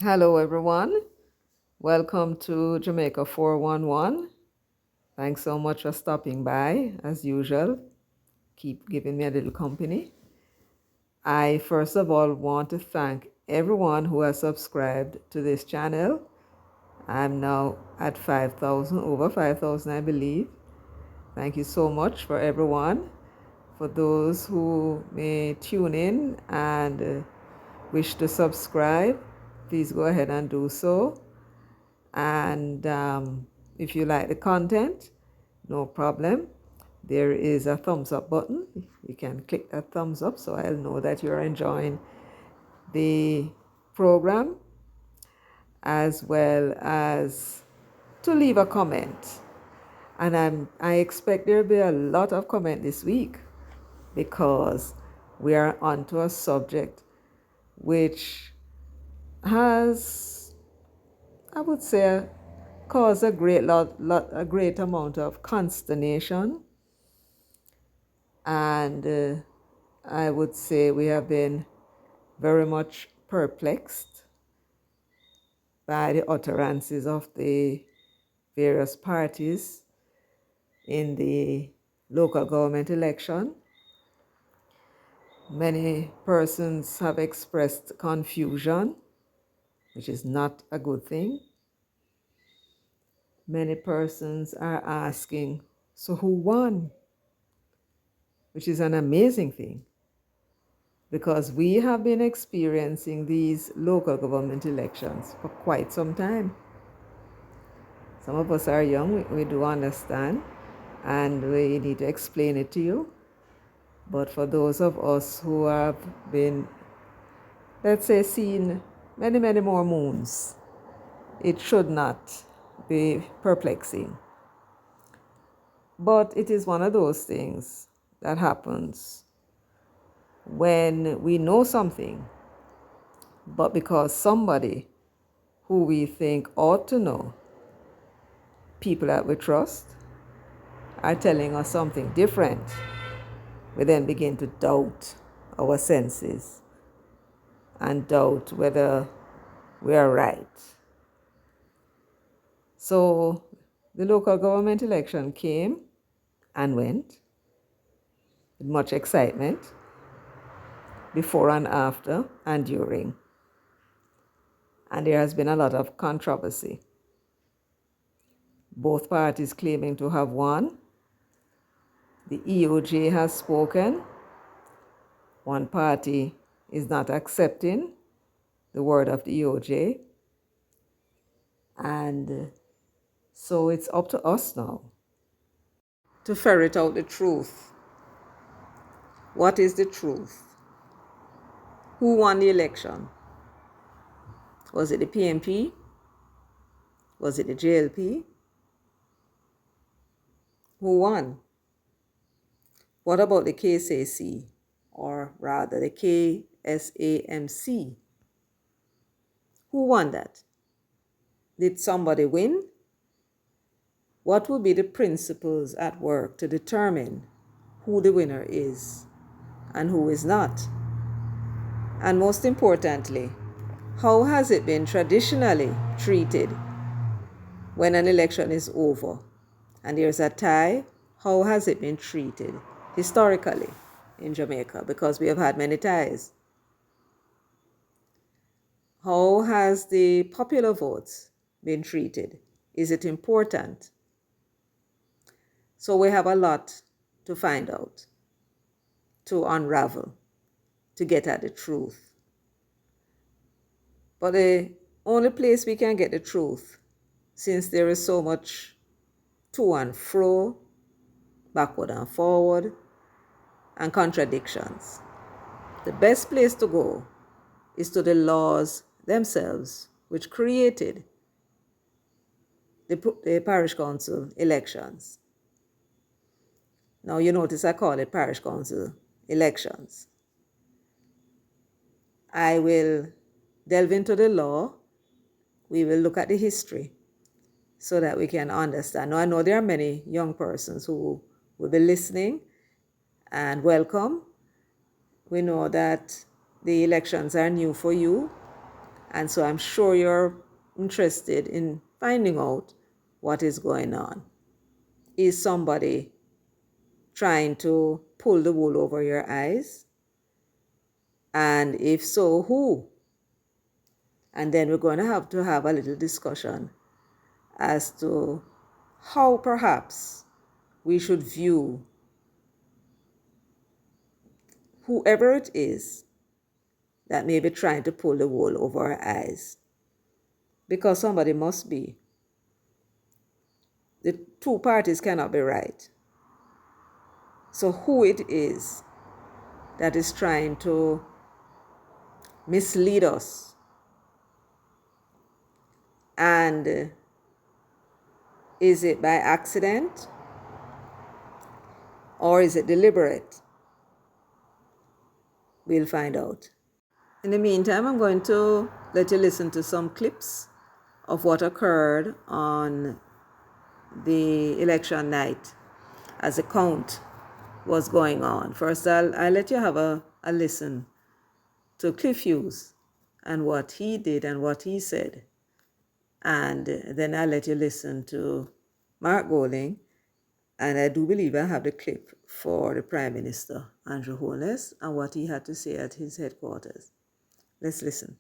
Hello, everyone. Welcome to Jamaica 411. Thanks so much for stopping by, as usual. Keep giving me a little company. I first of all want to thank everyone who has subscribed to this channel. I'm now at 5,000, over 5,000, I believe. Thank you so much for everyone. For those who may tune in and wish to subscribe, please go ahead and do so. And if you like the content, no problem. There is a thumbs up button. You can click that thumbs up so I'll know that you're enjoying the program, as well as to leave a comment. And I expect there'll be a lot of comment this week because we are onto a subject which has, I would say, caused a great amount of consternation, and I would say we have been very much perplexed by the utterances of the various parties in the local government election. Many persons have expressed confusion, which is not a good thing. Many persons are asking, so who won? Which is an amazing thing, because we have been experiencing these local government elections for quite some time. Some of us are young, we do understand, and we need to explain it to you. But for those of us who have been, let's say, seen many, many more moons, it should not be perplexing. But it is one of those things that happens when we know something, but because somebody who we think ought to know, people that we trust, are telling us something different, we then begin to doubt our senses and doubt whether we are right. So the local government election came and went with much excitement before and after and during. And there has been a lot of controversy. Both parties claiming to have won. The EOJ has spoken. One party is not accepting the word of the EOJ. And so it's up to us now to ferret out the truth. What is the truth? Who won the election? Was it the PNP? Was it the JLP? Who won? What about the KSAC, or rather the KSAMC? Who won that? Did somebody win? What will be the principles at work to determine who the winner is and who is not? And most importantly, how has it been traditionally treated when an election is over and there's a tie? How has it been treated historically in Jamaica? Because we have had many ties. How has the popular votes been treated? Is it important? So we have a lot to find out, to unravel, to get at the truth. But the only place we can get the truth, since there is so much to and fro, backward and forward, and contradictions, the best place to go is to the laws themselves, which created the Parish Council elections. Now you notice I call it Parish Council elections. I will delve into the law. We will look at the history so that we can understand. Now I know there are many young persons who will be listening, and welcome. We know that the elections are new for you, And so I'm sure you're interested in finding out what is going on. Is somebody trying to pull the wool over your eyes? And if so, who? And then we're going to have a little discussion as to how perhaps we should view whoever it is that may be trying to pull the wool over our eyes. Because somebody must be. The two parties cannot be right. So who it is that is trying to mislead us, and is it by accident or is it deliberate? We'll find out. In the meantime, I'm going to let you listen to some clips of what occurred on the election night as the count was going on. First, I'll let you have a listen to Cliff Hughes and what he did and what he said. And then I'll let you listen to Mark Golding. And I do believe I have the clip for the Prime Minister, Andrew Holness, and what he had to say at his headquarters. Let's listen.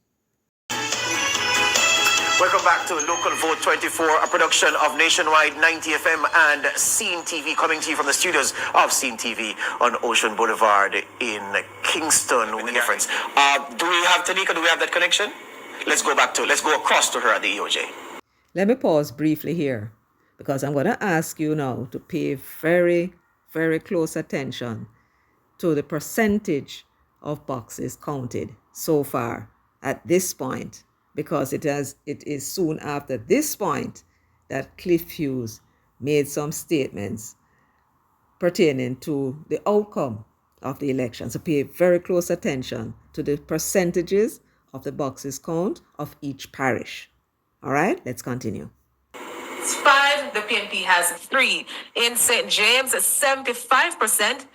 Welcome back to Local Vote 24, a production of Nationwide 90 FM and Scene TV, coming to you from the studios of Scene TV on Ocean Boulevard in Kingston. With the difference. Do we have Tanika? Do we have that connection? Let's go across to her at the EOJ. Let me pause briefly here, because I'm going to ask you now to pay very, very close attention to the percentage of boxes counted so far at this point, because it is soon after this point that Cliff Hughes made some statements pertaining to the outcome of the election. So pay very close attention to the percentages of the boxes count of each parish. All right, let's continue. 5, the PNP has 3. In St. James, 75%,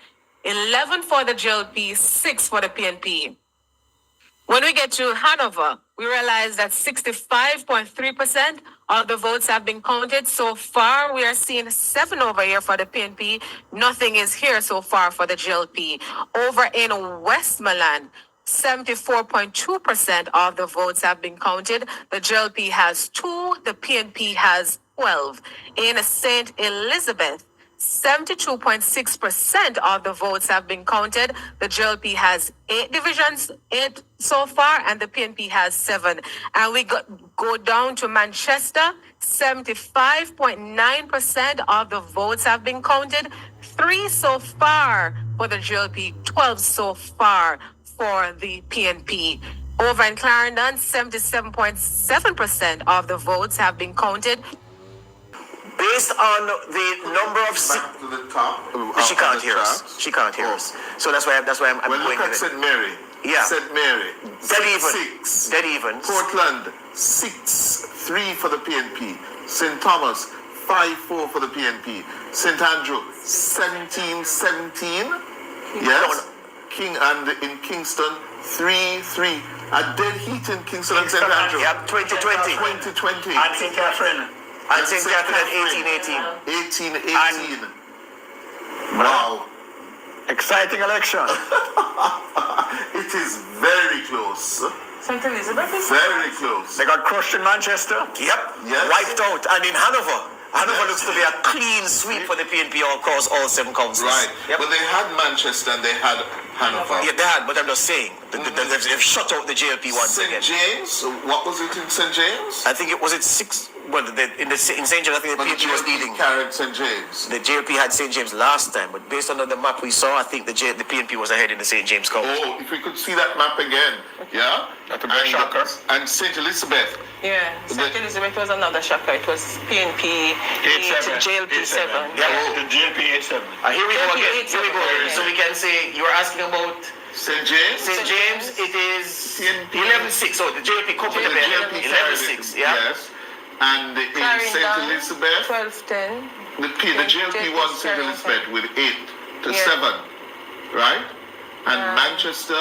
11 for the JLP, 6 for the PNP. When we get to Hanover, we realize that 65.3% of the votes have been counted. So far, we are seeing 7 over here for the PNP. Nothing is here so far for the JLP. Over in Westmoreland, 74.2% of the votes have been counted. The JLP has 2, the PNP has 12. In St. Elizabeth, 72.6% of the votes have been counted. The JLP has 8 divisions, 8 so far, and the PNP has 7. And we go down to Manchester, 75.9% of the votes have been counted. 3 so far for the JLP, 12 so far for the PNP. Over in Clarendon, 77.7% of the votes have been counted. Based on the number of back to the top. she can't hear us. She can't hear us. So that's why I'm well, going look at with it. St. Mary. Yeah. St. Mary. Dead even. 6. Dead even. Portland 6, 3 for the PNP. St. Thomas 5-4 for the PNP. St. Andrew 17-17. Yes. King and in Kingston 3-3. A dead heat in Kingston and St. Andrew. Yeah, 2020. 2020. And St. Catherine. And St. Catherine at 18-18. 18-18. Wow. Exciting election. It is very close. St. Elizabeth is Very close. They got crushed in Manchester. Yep. Yes. Wiped out. And in Hanover. Hanover looks to be a clean sweep for the PNP across all 7 councils. Right. Yep. But they had Manchester and they had Hanover. Yeah, they had, but I'm just saying. They've shut out the JLP once St. again. James? What was it in St. James? I think it was 6. Well, in St. James, I think the But the PNP was JLP leading. carried St. James. The JLP had St. James last time, but based on the map we saw, I think the PNP was ahead in the St. James County. Oh, if we could see that map again. Yeah? That's a great shocker. And St. Elizabeth. Yeah, St. Elizabeth was another shocker. It was PNP 8 to JLP 7. Yeah, the JLP 87. Here we go again. JLP Here we go. Yeah. So we can say you were asking about St. James? St. James. It is PNP. 11-6. So the JLP coupled the JLP 11-6. Yeah. Yes. And in St. Elizabeth, 12-10. the JLP won St. Elizabeth with 8 to 7. Right? And Manchester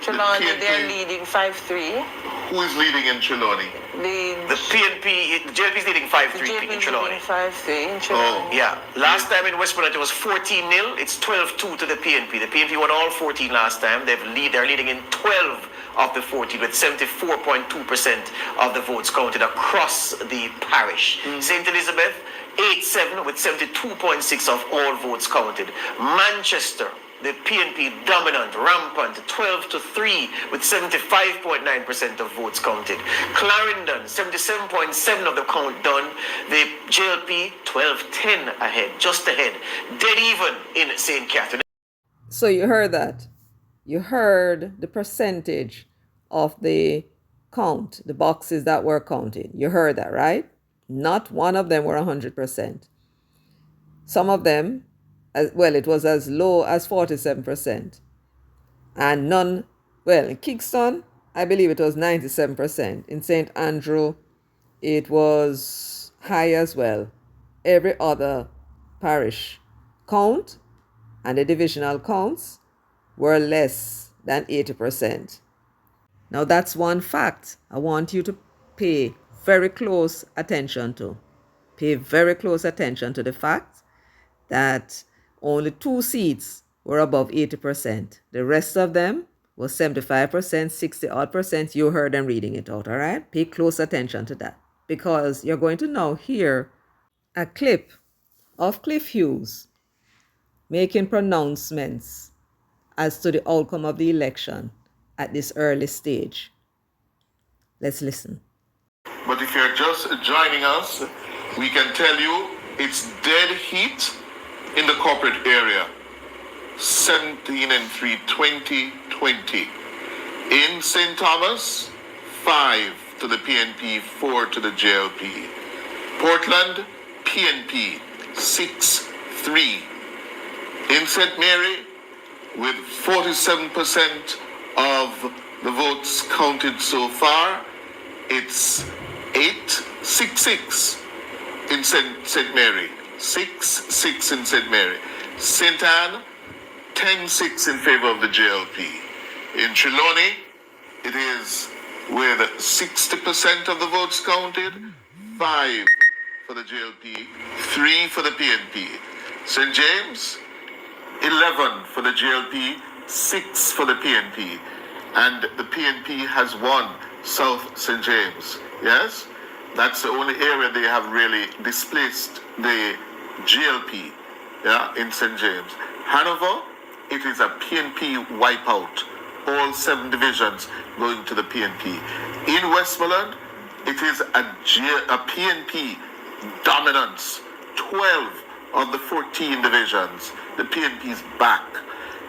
Trelawney, PNP. they're leading 5-3. Who is leading in Trelawney? The PNP, the JLP is leading 5-3 in Trelawney. 5-3 in Trelawney. Oh. Yeah, last time in Westmoreland it was 14-0. It's 12-2 to the PNP. The PNP won all 14 last time. They're leading in 12 of the 14 with 74.2% of the votes counted across the parish. St. Elizabeth 8-7 with 72.6 of all votes counted. Manchester, the PNP dominant, rampant, 12-3 with 75.9% of votes counted. Clarendon, 77.7 of the count done. The JLP 12-10 ahead, just ahead. Dead even in St. Catherine. So you heard that. You heard the percentage of the count, the boxes that were counted. You heard that, right? Not one of them were 100%. Some of them, it was as low as 47%. And none, in Kingston, I believe it was 97%. In St. Andrew, it was high as well. Every other parish count and the divisional counts were less than 80%. Now that's one fact I want you to pay very close attention to. Pay very close attention to the fact that only 2 seats were above 80%. The rest of them was 75%, 60 odd percent. You heard them reading it out, all right? Pay close attention to that because you're going to now hear a clip of Cliff Hughes making pronouncements as to the outcome of the election at this early stage. Let's listen. But if you're just joining us, we can tell you it's dead heat in the corporate area. 17-3, 2020. In St. Thomas, 5 to the PNP, 4 to the JLP. Portland, PNP, 6-3. In St. Mary, with 47% of the votes counted so far, it's 8-6-6 in St. Mary. 6-6 in St. Mary. St. Anne, 10-6 in favor of the JLP. In Trelawney, it is with 60% of the votes counted, 5 for the JLP, 3 for the PNP. St. James, 11 for the JLP, 6 for the PNP. And the PNP has won South St. James. Yes? That's the only area they have really displaced the JLP, in St. James. Hanover, it is a PNP wipeout. All 7 divisions going to the PNP. In Westmoreland, it is a PNP dominance. 12 of the 14 divisions. The PNP is back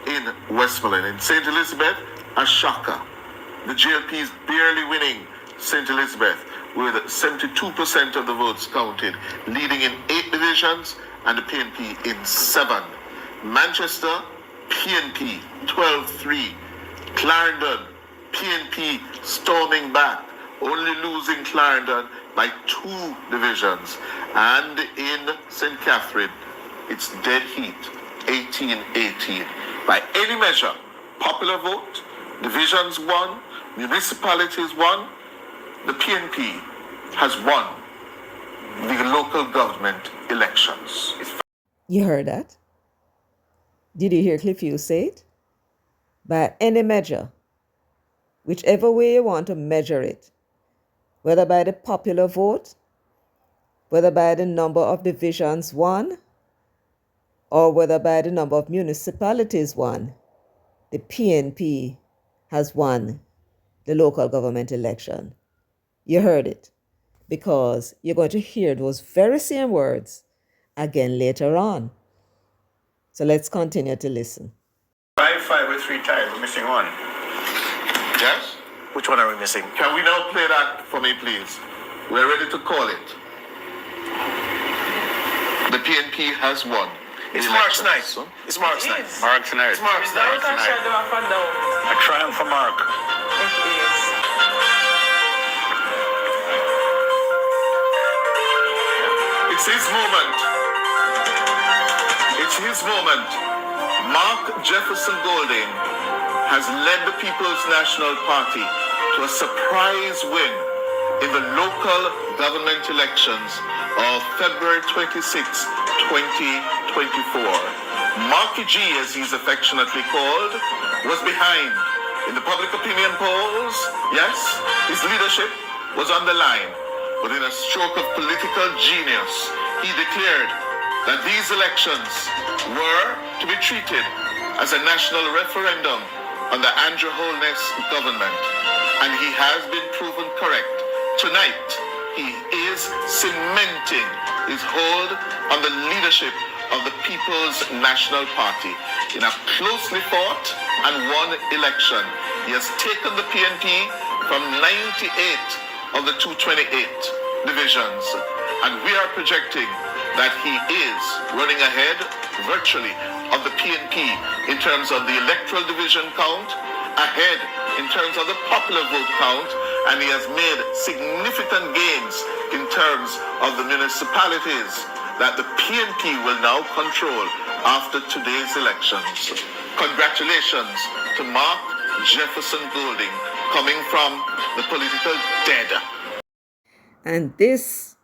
in Westmoreland. In St. Elizabeth, a shocker. The JLP is barely winning St. Elizabeth with 72% of the votes counted, leading in 8 divisions and the PNP in 7. Manchester, PNP 12-3. Clarendon, PNP storming back, only losing Clarendon by 2 divisions. And in St. Catherine, it's dead heat, 18-18. By any measure, popular vote, divisions won, municipalities won, the PNP has won the local government elections. You heard that? Did you hear Cliff Hughes say it? By any measure, whichever way you want to measure it, whether by the popular vote, whether by the number of divisions won, or whether by the number of municipalities won, the PNP has won the local government election. You heard it, because you're going to hear those very same words again later on. So let's continue to listen. 5 with 3 ties, we're missing one. Yes? Which one are we missing? Can we now play that for me, please? We're ready to call it. The PNP has won. It's Mark's night. It's Mark's night. Mark's night. It's Mark's night. A triumph for Mark. It's his moment. It's his moment. Mark Jefferson Golding has led the People's National Party to a surprise win in the local government elections of February 26, 2024. Marky G, as he's affectionately called, was behind in the public opinion polls. Yes, his leadership was on the line, but in a stroke of political genius, he declared that these elections were to be treated as a national referendum under Andrew Holness' government, and he has been proven correct. Tonight, he is cementing his hold on the leadership of the People's National Party. In a closely fought and won election, he has taken the PNP from 98 of the 228 divisions, and we are projecting that he is running ahead virtually of the PNP in terms of the electoral division count, ahead in terms of the popular vote count, and he has made significant gains in terms of the municipalities that the PNP will now control after today's elections. Congratulations to Mark Jefferson Golding, coming from the political dead. And this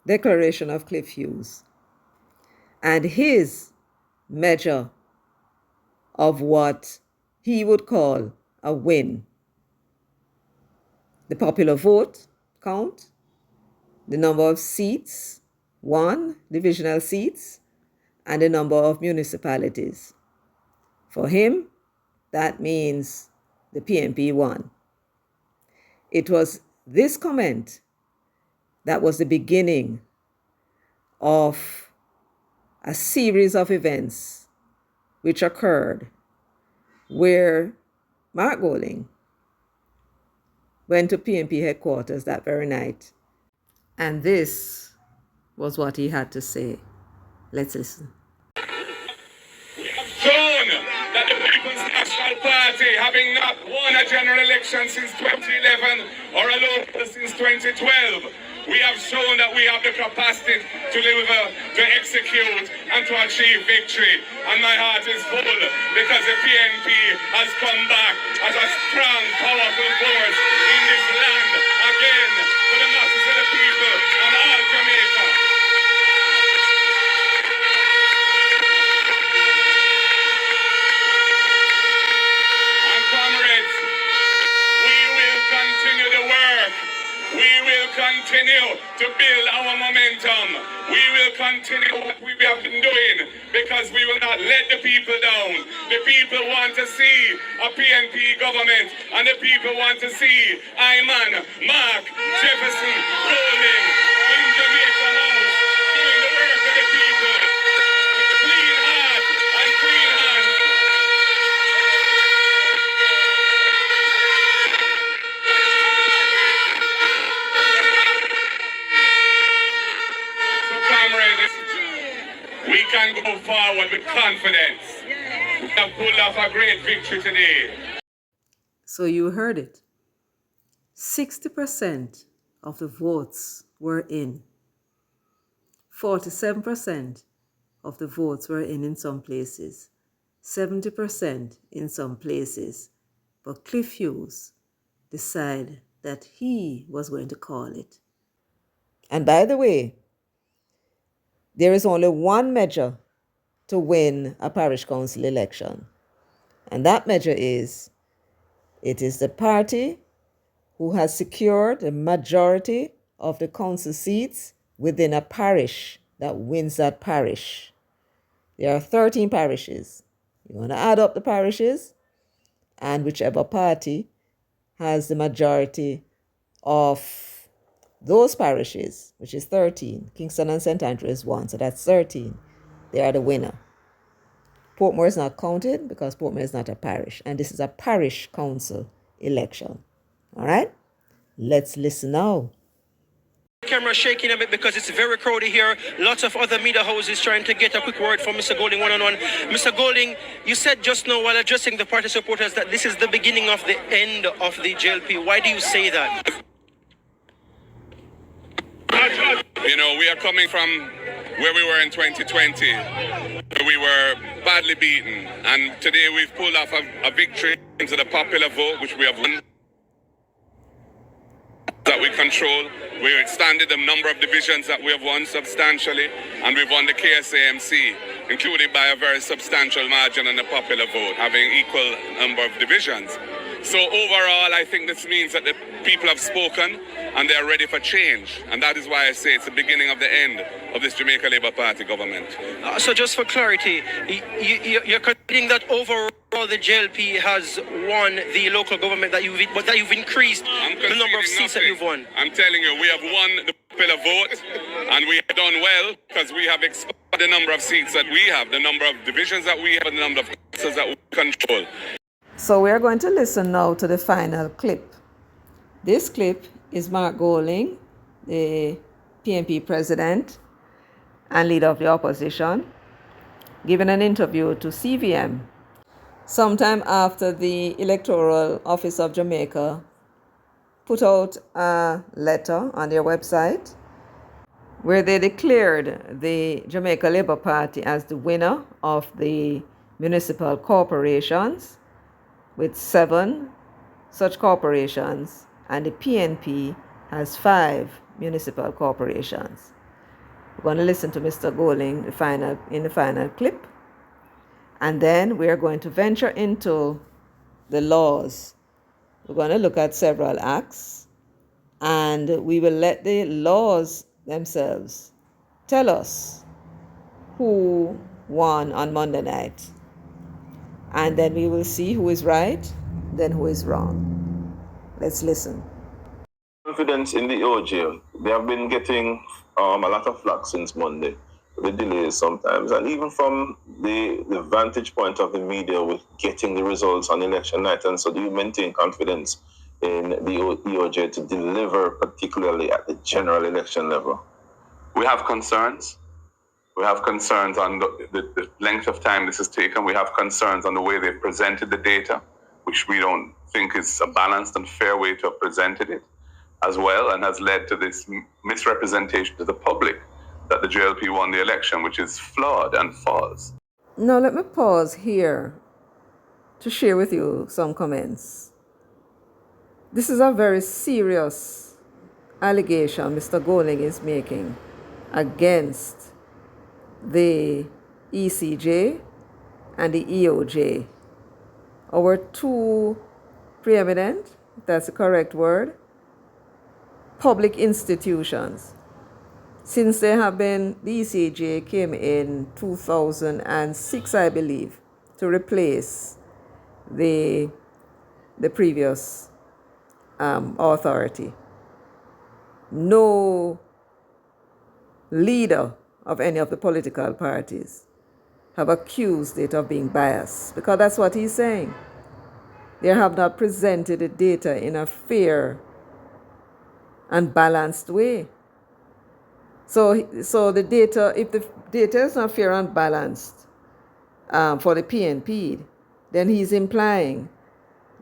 declaration of Cliff Hughes and his measure of what he would call a win, the popular vote count, the number of seats won, divisional seats, and the number of municipalities. For him, that means the PNP won. It was this comment that was the beginning of a series of events which occurred where Mark Golding went to PNP headquarters that very night. And this was what he had to say. Let's listen. We have shown that the People's National Party, having not won a general election since 2011 or a local since 2012, we have shown that we have the capacity to deliver, to execute, and to achieve victory. And my heart is full because the PNP has come back as a strong, powerful force in this land again for the masses of the people and all Jamaica. And comrades, we will continue the work. We will continue to build our momentum. We will continue what we have been doing because we will not let the people down. The people want to see a PNP government, and the people want to see Iman, Mark, Jefferson, Golding in Jamaica House doing the work of the people with clean heart and clean hands. We can go forward with confidence. We have pulled off a great victory today. So you heard it. 60% of the votes were in. 47% of the votes were in some places. 70% in some places. But Cliff Hughes decided that he was going to call it. And by the way, there is only one measure to win a parish council election. And that measure is, it is the party who has secured the majority of the council seats within a parish that wins that parish. There are 13 parishes. You want to add up the parishes, and whichever party has the majority of those parishes, which is 13, Kingston and St. Andrew is 1, so that's 13. They are the winner. Portmore is not counted because Portmore is not a parish, and this is a parish council election. All right? Let's listen now. Camera shaking a bit because it's very crowded here. Lots of other media houses trying to get a quick word from Mr. Golding one-on-one. Mr. Golding, you said just now while addressing the party supporters that this is the beginning of the end of the JLP. Why do you say that? You know, we are coming from where we were in 2020, where we were badly beaten, and today we've pulled off a victory. into the popular vote, which we have won, that we control. We expanded the number of divisions that we have won substantially, and we've won the KSAMC, including by a very substantial margin on the popular vote, having equal number of divisions. So overall, I think this means that the people have spoken and they are ready for change. And that is why I say it's the beginning of the end of this Jamaica Labour Party government. So just for clarity, you're conceding that overall the JLP has won the local government, that you've increased the number of seats that you've won. I'm telling you, we have won the popular vote and we have done well because we have expanded the number of seats that we have, the number of divisions that we have, and the number of councils that we control. So we are going to listen now to the final clip. This clip is Mark Golding, the PNP president and leader of the opposition, giving an interview to CVM sometime after the Electoral Office of Jamaica put out a letter on their website where they declared the Jamaica Labour Party as the winner of the municipal corporations, with 7 such corporations, and the PNP has 5 municipal corporations. We're going to listen to Mr. Golding in the final clip, and then we're going to venture into the laws. We're going to look at several acts, and we will let the laws themselves tell us who won on Monday night. And then we will see who is right, then who is wrong. Let's listen. Confidence in the EOJ. They have been getting a lot of flack since Monday. The delays sometimes, and even from the vantage point of the media with getting the results on election night. And so do you maintain confidence in the EOJ to deliver, particularly at the general election level? We have concerns. We have concerns on the length of time this has taken. We have concerns on the way they've presented the data, which we don't think is a balanced and fair way to have presented it as well, and has led to this misrepresentation to the public that the JLP won the election, which is flawed and false. Now let me pause here to share with you some comments. This is a very serious allegation Mr. Golding is making against the ECJ and the EOJ, our 2 preeminent, if that's the correct word, public institutions. Since they have been, the ECJ came in 2006, I believe, to replace the previous authority. No leader of any of the political parties have accused it of being biased, because that's what he's saying. They have not presented the data in a fair and balanced way. So the data, if the data is not fair and balanced for the PNP, then he's implying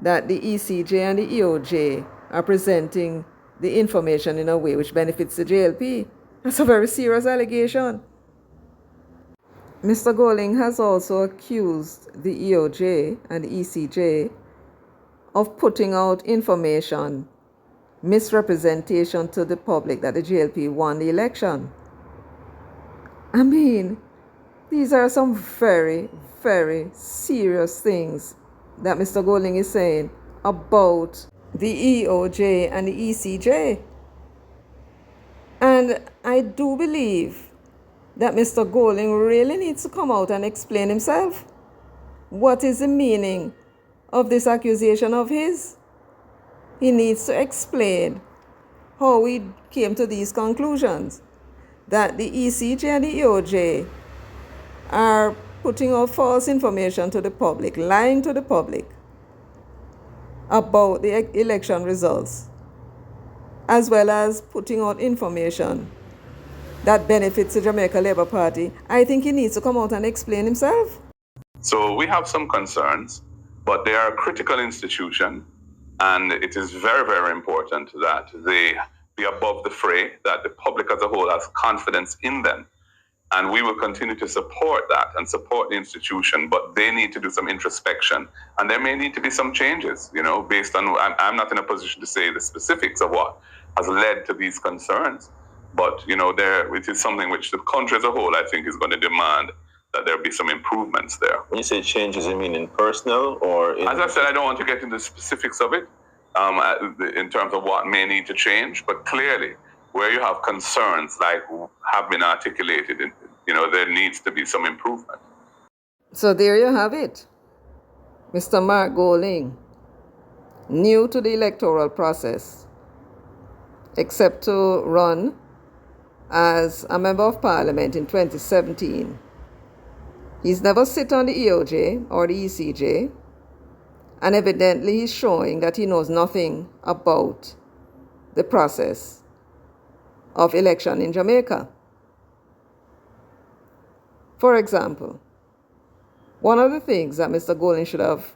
that the ECJ and the EOJ are presenting the information in a way which benefits the JLP. That's a very serious allegation. Mr. Golding has also accused the EOJ and the ECJ of putting out information, misrepresentation to the public that the JLP won the election. I mean, these are some very, very serious things that Mr. Golding is saying about the EOJ and the ECJ. And I do believe that Mr. Golding really needs to come out and explain himself. What is the meaning of this accusation of his? He needs to explain how he came to these conclusions, that the ECJ and the EOJ are putting out false information to the public, lying to the public about the election results, as well as putting out information that benefits the Jamaica Labour Party. I think he needs to come out and explain himself. So we have some concerns, but they are a critical institution, and it is very, very important that they be above the fray, that the public as a whole has confidence in them. And we will continue to support that and support the institution, but they need to do some introspection. And there may need to be some changes, based on, I'm not in a position to say the specifics of what has led to these concerns. But, it is something which the country as a whole, I think, is going to demand that there be some improvements there. When you say changes, you mean in personnel or in... As I said, I don't want to get into the specifics of it in terms of what may need to change, but clearly, where you have concerns like have been articulated, there needs to be some improvement. So there you have it. Mr. Mark Golding, new to the electoral process, except to run as a member of parliament in 2017. He's never sit on the EOJ or the ECJ, and evidently he's showing that he knows nothing about the process of election in Jamaica. For example, one of the things that Mr. Golding should have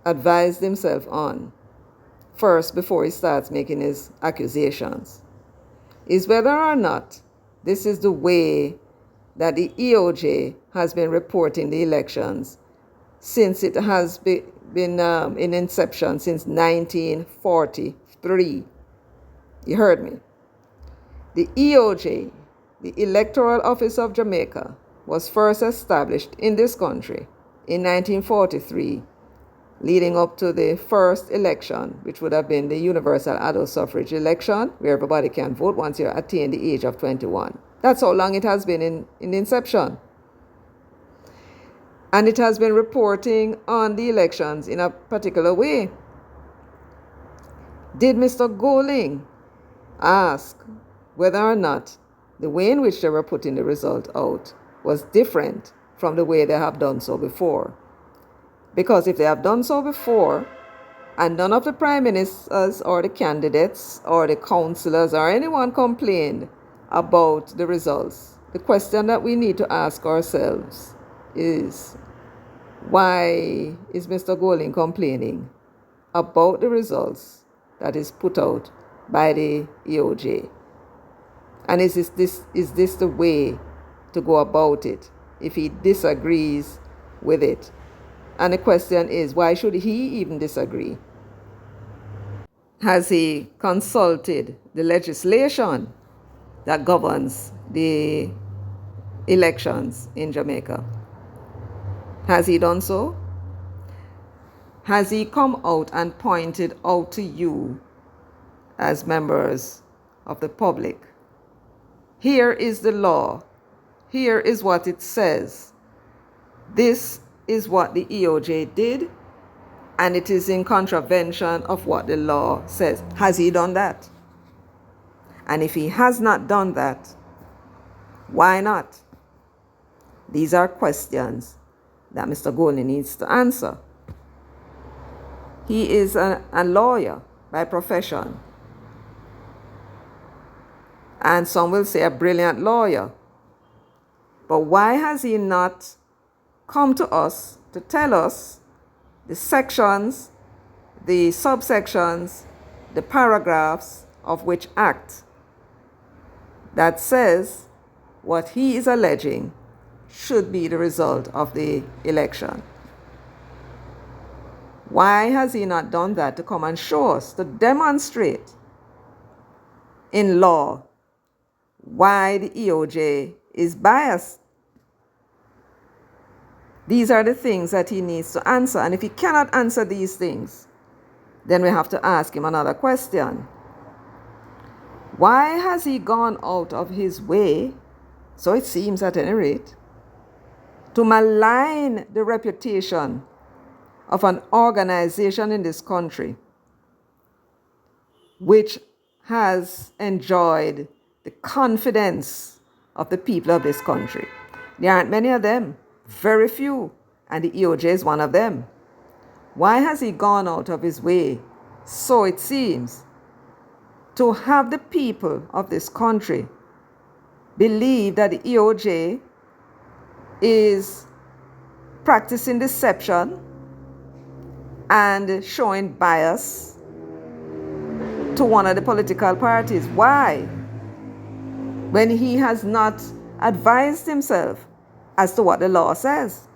advised himself on first before he starts making his accusations is whether or not this is the way that the EOJ has been reporting the elections since it has been in inception since 1943. You heard me. The EOJ, the Electoral Office of Jamaica, was first established in this country in 1943, leading up to the first election, which would have been the universal adult suffrage election, where everybody can vote once you attain the age of 21. That's how long it has been in inception. And it has been reporting on the elections in a particular way. Did Mr. Golding ask whether or not the way in which they were putting the result out was different from the way they have done so before? Because if they have done so before, and none of the prime ministers or the candidates or the councillors or anyone complained about the results, the question that we need to ask ourselves is, why is Mr. Golding complaining about the results that is put out by the EOJ? And is this the way to go about it if he disagrees with it? And the question is, why should he even disagree? Has he consulted the legislation that governs the elections in Jamaica? Has he done so? Has he come out and pointed out to you as members of the public, here is the law, here is what it says, this is what the EOJ did, and it is in contravention of what the law says? Has he done that? And if he has not done that, why not? These are questions that Mr. Golding needs to answer. He is a lawyer by profession. And some will say a brilliant lawyer. But why has he not come to us to tell us the sections, the subsections, the paragraphs of which act that says what he is alleging should be the result of the election? Why has he not done that to come and show us, to demonstrate in law why the EOJ is biased? These are the things that he needs to answer. And if he cannot answer these things, then we have to ask him another question. Why has he gone out of his way, so it seems at any rate, to malign the reputation of an organization in this country which has enjoyed the confidence of the people of this country? There aren't many of them, very few, and the EOJ is one of them. Why has he gone out of his way, so it seems, to have the people of this country believe that the EOJ is practicing deception and showing bias to one of the political parties? Why? When he has not advised himself as to what the law says.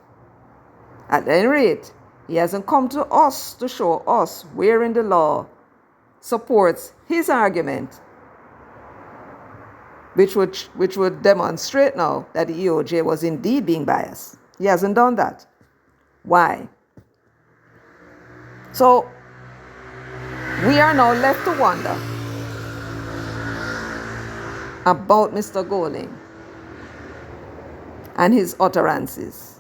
At any rate, he hasn't come to us to show us where in the law supports his argument, which would demonstrate now that the EOJ was indeed being biased. He hasn't done that. Why? So we are now left to wonder about Mr. Golding and his utterances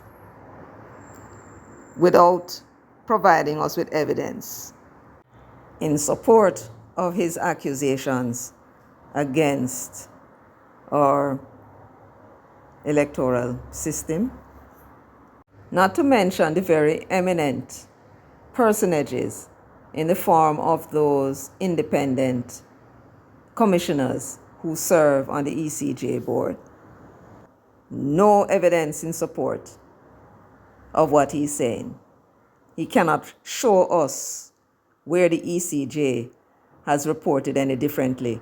without providing us with evidence in support of his accusations against our electoral system, not to mention the very eminent personages in the form of those independent commissioners who serve on the ECJ board. No evidence in support of what he's saying. He cannot show us where the ECJ has reported any differently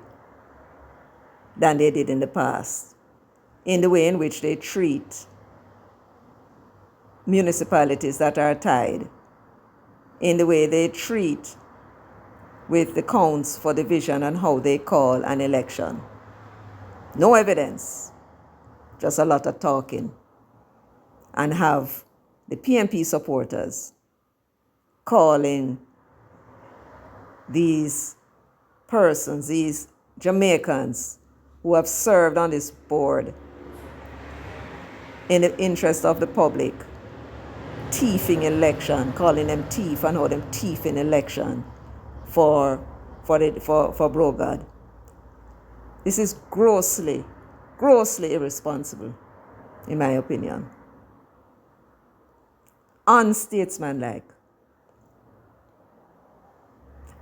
than they did in the past, in the way in which they treat municipalities that are tied, in the way they treat with the counts for division and how they call an election. No evidence, just a lot of talking, and have the PNP supporters calling these persons, these Jamaicans who have served on this board in the interest of the public, thieving election, calling them thief and how them thief in election for Brogard. This is grossly irresponsible, in my opinion. Unstatesmanlike.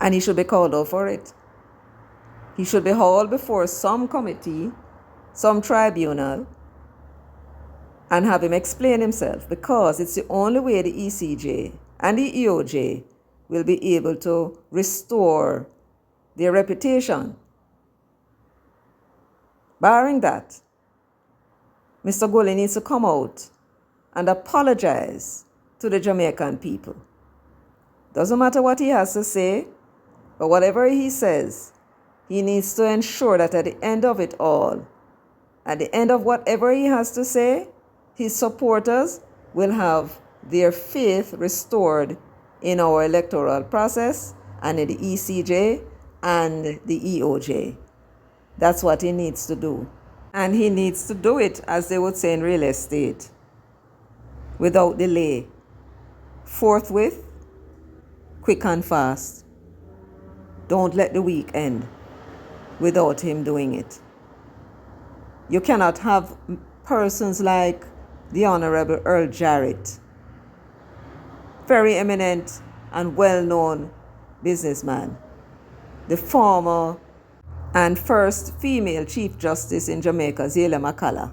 And he should be called out for it. He should be hauled before some committee, some tribunal, and have him explain himself, because it's the only way the ECJ and the EOJ will be able to restore their reputation. Barring that, Mr. Golding needs to come out and apologize to the Jamaican people. Doesn't matter what he has to say, but whatever he says, he needs to ensure that at the end of it all, at the end of whatever he has to say, his supporters will have their faith restored in our electoral process and in the ECJ and the EOJ. That's what he needs to do. And he needs to do it, as they would say in real estate, without delay, forthwith, quick and fast. Don't let the week end without him doing it. You cannot have persons like the Honorable Earl Jarrett, very eminent and well-known businessman, the former and first female Chief Justice in Jamaica, Zayla McCullough,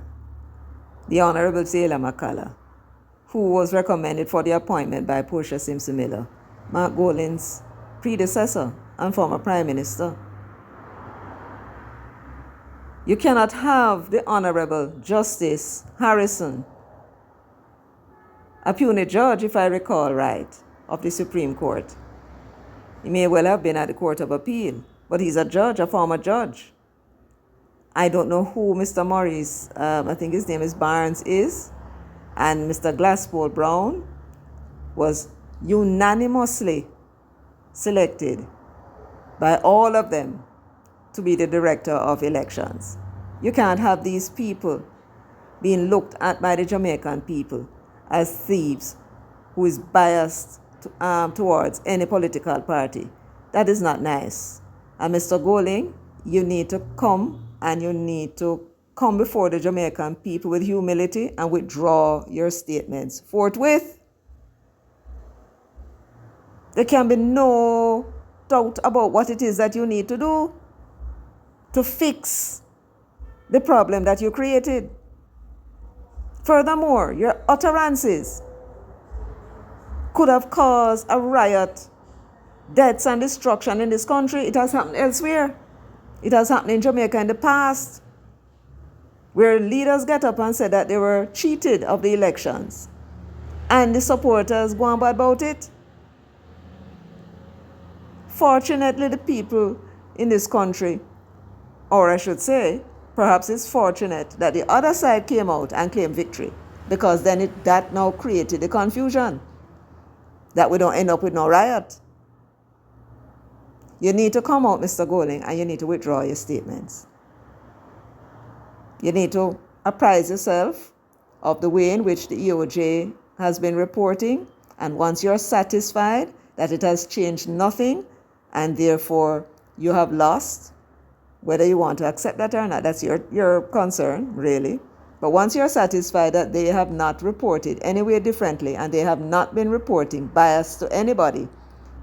the Honorable Zayla McCullough, who was recommended for the appointment by Portia Simpson Miller, Mark Golding's predecessor and former Prime Minister. You cannot have the Honorable Justice Harrison, a puny judge, if I recall right, of the Supreme Court. He may well have been at the Court of Appeal, but he's a judge, a former judge. I don't know who Mr. Maurice, I think his name is Barnes, is, and Mr. Glasspool Brown was unanimously selected by all of them to be the director of elections. You can't have these people being looked at by the Jamaican people as thieves who is biased towards any political party. That is not nice. And Mr. Golding, you need to come before the Jamaican people with humility and withdraw your statements forthwith. There can be no doubt about what it is that you need to do to fix the problem that you created. Furthermore, your utterances could have caused a riot, deaths and destruction in this country. It has happened elsewhere. It has happened in Jamaica in the past. where leaders get up and said that they were cheated of the elections, and the supporters go on about it. Fortunately, the people in this country, or I should say, perhaps it's fortunate that the other side came out and claimed victory, because then that now created the confusion that we don't end up with no riot. You need to come out, Mr. Golding, and you need to withdraw your statements. You need to apprise yourself of the way in which the EOJ has been reporting, and once you're satisfied that it has changed nothing and therefore you have lost, whether you want to accept that or not, that's your concern, really. But once you're satisfied that they have not reported any way differently and they have not been reporting bias to anybody,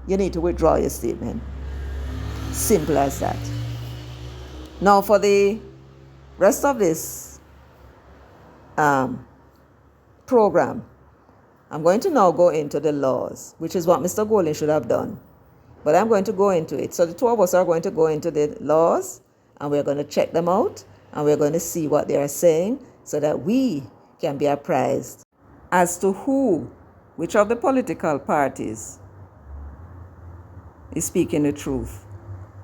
you need to withdraw your statement. Simple as that. Now, for the rest of this program, I'm going to now go into the laws, which is what Mr. Golding should have done. But I'm going to go into it. So the two of us are going to go into the laws, and we're going to check them out, and we're going to see what they are saying so that we can be apprised as to which of the political parties is speaking the truth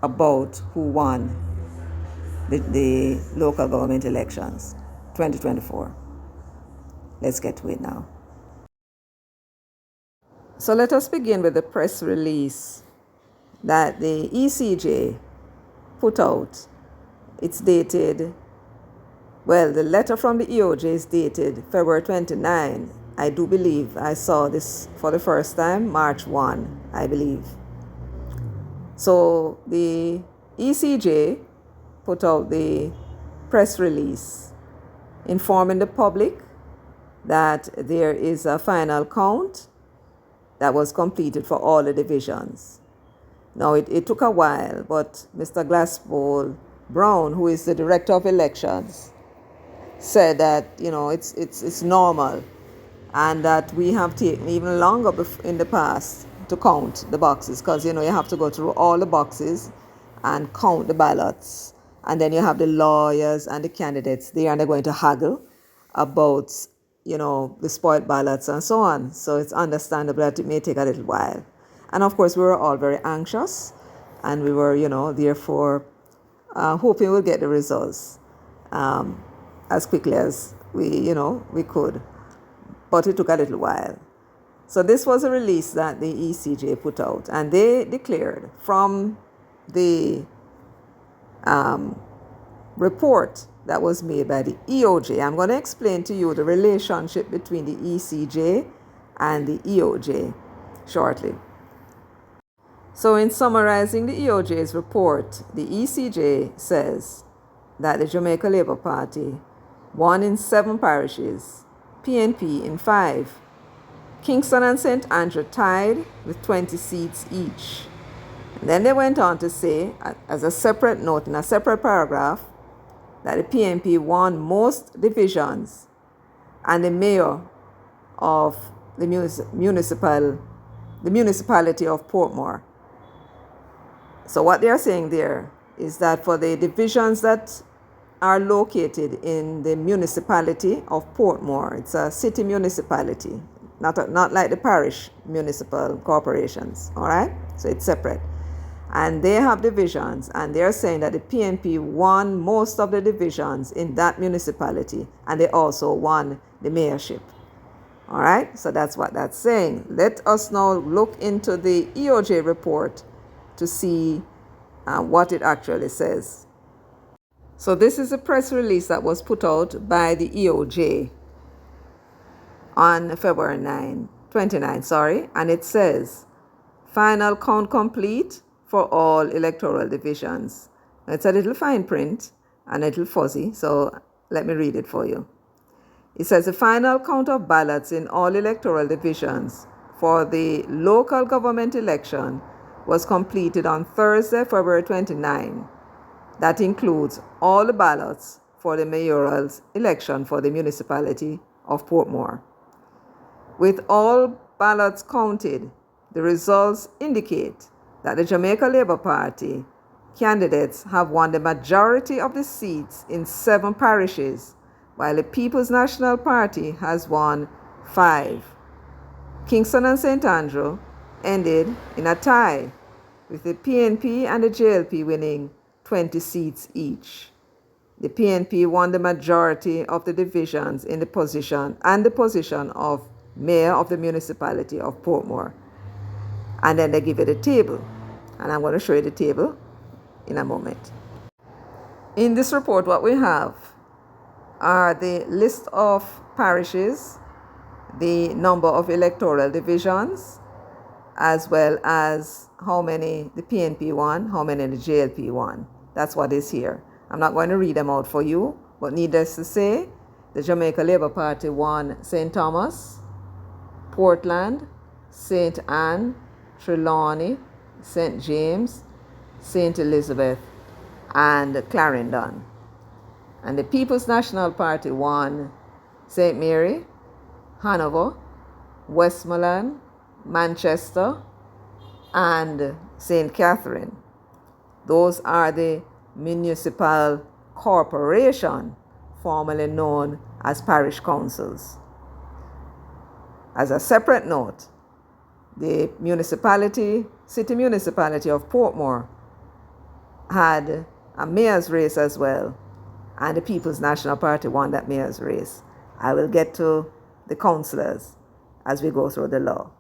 about who won the local government elections 2024. Let's get to it now. So let us begin with the press release that the ECJ put out. It's dated, well, the letter from the EOJ is dated February 29. I do believe I saw this for the first time, March 1, I believe. So the ECJ put out the press release informing the public that there is a final count that was completed for all the divisions. Now, it took a while, but Mr. Glasspool Brown, who is the director of elections, said that, it's normal, and that we have taken even longer in the past to count the boxes, because, you have to go through all the boxes and count the ballots. And then you have the lawyers and the candidates there, and they're going to haggle about, the spoiled ballots and so on. So it's understandable that it may take a little while. And of course, we were all very anxious, and we were, therefore hoping we'll get the results as quickly as we could. But it took a little while. So this was a release that the ECJ put out, and they declared from the report that was made by the EOJ. I'm going to explain to you the relationship between the ECJ and the EOJ shortly. So in summarizing the EOJ's report, the ECJ says that the Jamaica Labour Party won in 7 parishes, PNP in 5. Kingston and St. Andrew tied with 20 seats each. And then they went on to say, as a separate note in a separate paragraph, that the PNP won most divisions and the mayor of the municipality of Portmore. So what they are saying there is that for the divisions that are located in the municipality of Portmore, it's a city municipality, not like the parish municipal corporations, all right? So it's separate. And they have divisions, and they're saying that the PNP won most of the divisions in that municipality, and they also won the mayorship. All right, so that's what that's saying. Let us now look into the EOJ report to see what it actually says. So this is a press release that was put out by the EOJ on February 29, and it says, final count complete for all electoral divisions. It's a little fine print and a little fuzzy, so let me read it for you. It says the final count of ballots in all electoral divisions for the local government election was completed on Thursday, February 29. That includes all the ballots for the mayoral election for the municipality of Portmore. With all ballots counted, the results indicate that the Jamaica Labour Party candidates have won the majority of the seats in 7 parishes, while the People's National Party has won 5. Kingston and St. Andrew ended in a tie, with the PNP and the JLP winning 20 seats each. The PNP won the majority of the divisions in the position of mayor of the municipality of Portmore. And then they give it a table. And I'm going to show you the table in a moment. In this report, what we have are the list of parishes, the number of electoral divisions, as well as how many the PNP won, how many the JLP won. That's what is here. I'm not going to read them out for you, but needless to say, the Jamaica Labour Party won St. Thomas, Portland, St. Anne, Trelawney, St. James, St. Elizabeth, and Clarendon. And the People's National Party won St. Mary, Hanover, Westmoreland, Manchester, and St. Catherine. Those are the municipal corporation, formerly known as parish councils. As a separate note, the city municipality of Portmore had a mayor's race as well, and the People's National Party won that mayor's race. I will get to the councillors as we go through the law.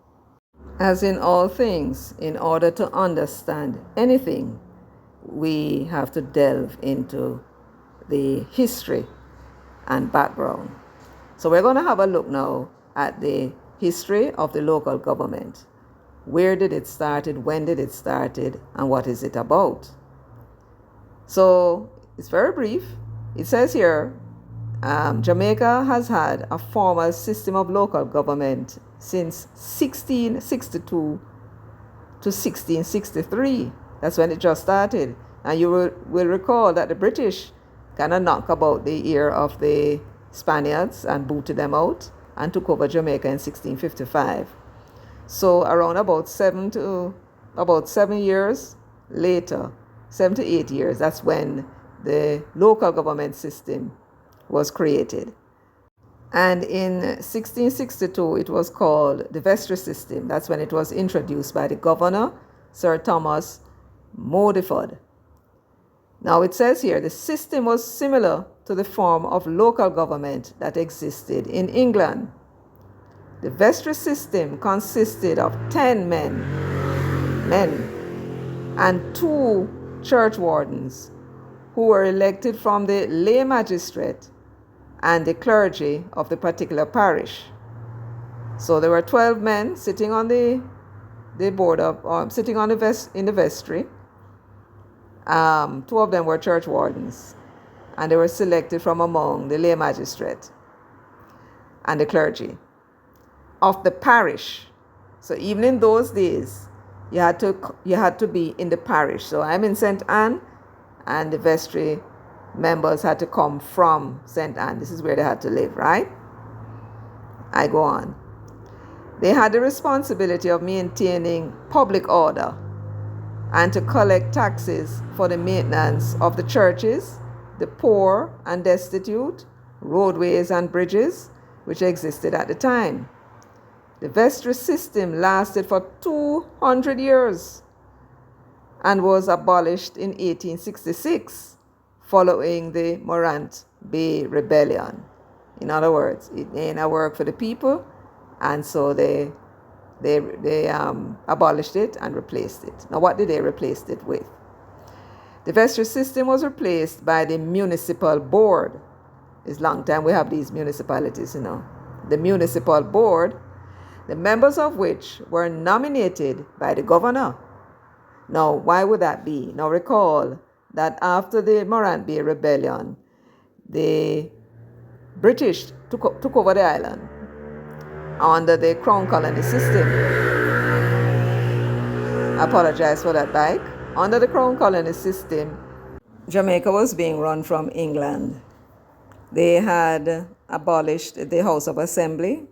As in all things, in order to understand anything, we have to delve into the history and background. So we're going to have a look now at the history of the local government. Where did it start? When did it start? And what is it about? So it's very brief. It says here, Jamaica has had a formal system of local government since 1662 to 1663. That's when it just started. And you will recall that the British kind of knocked about the ear of the Spaniards and booted them out and took over Jamaica in 1655. So around about 7 to 8 years later, that's when the local government system was created. And in 1662, it was called the vestry system. That's when it was introduced by the governor, Sir Thomas Modiford. Now it says here, the system was similar to the form of local government that existed in England. The vestry system consisted of 10 men and 2 church wardens who were elected from the lay magistrate and the clergy of the particular parish. So there were 12 men sitting on the board of, sitting on in the vestry. 2 of them were church wardens, and they were selected from among the lay magistrate and the clergy of the parish. So even in those days, you had to be in the parish. So I'm in St. Anne, and the vestry members had to come from St. Anne. This is where they had to live, right? I go on. They had the responsibility of maintaining public order and to collect taxes for the maintenance of the churches, the poor and destitute, roadways and bridges, which existed at the time. The vestry system lasted for 200 years and was abolished in 1866 following the Morant Bay Rebellion. In other words, it ain't work for the people, and so they abolished it and replaced it. Now, what did they replace it with? The vestry system was replaced by the municipal board. It's a long time we have these municipalities, The municipal board, the members of which were nominated by the governor. Now, why would that be? Now, recall that after the Morant Bay Rebellion, the British took over the island under the Crown Colony system. I apologize for that bike. Under the Crown Colony system, Jamaica was being run from England. They had abolished the House of Assembly,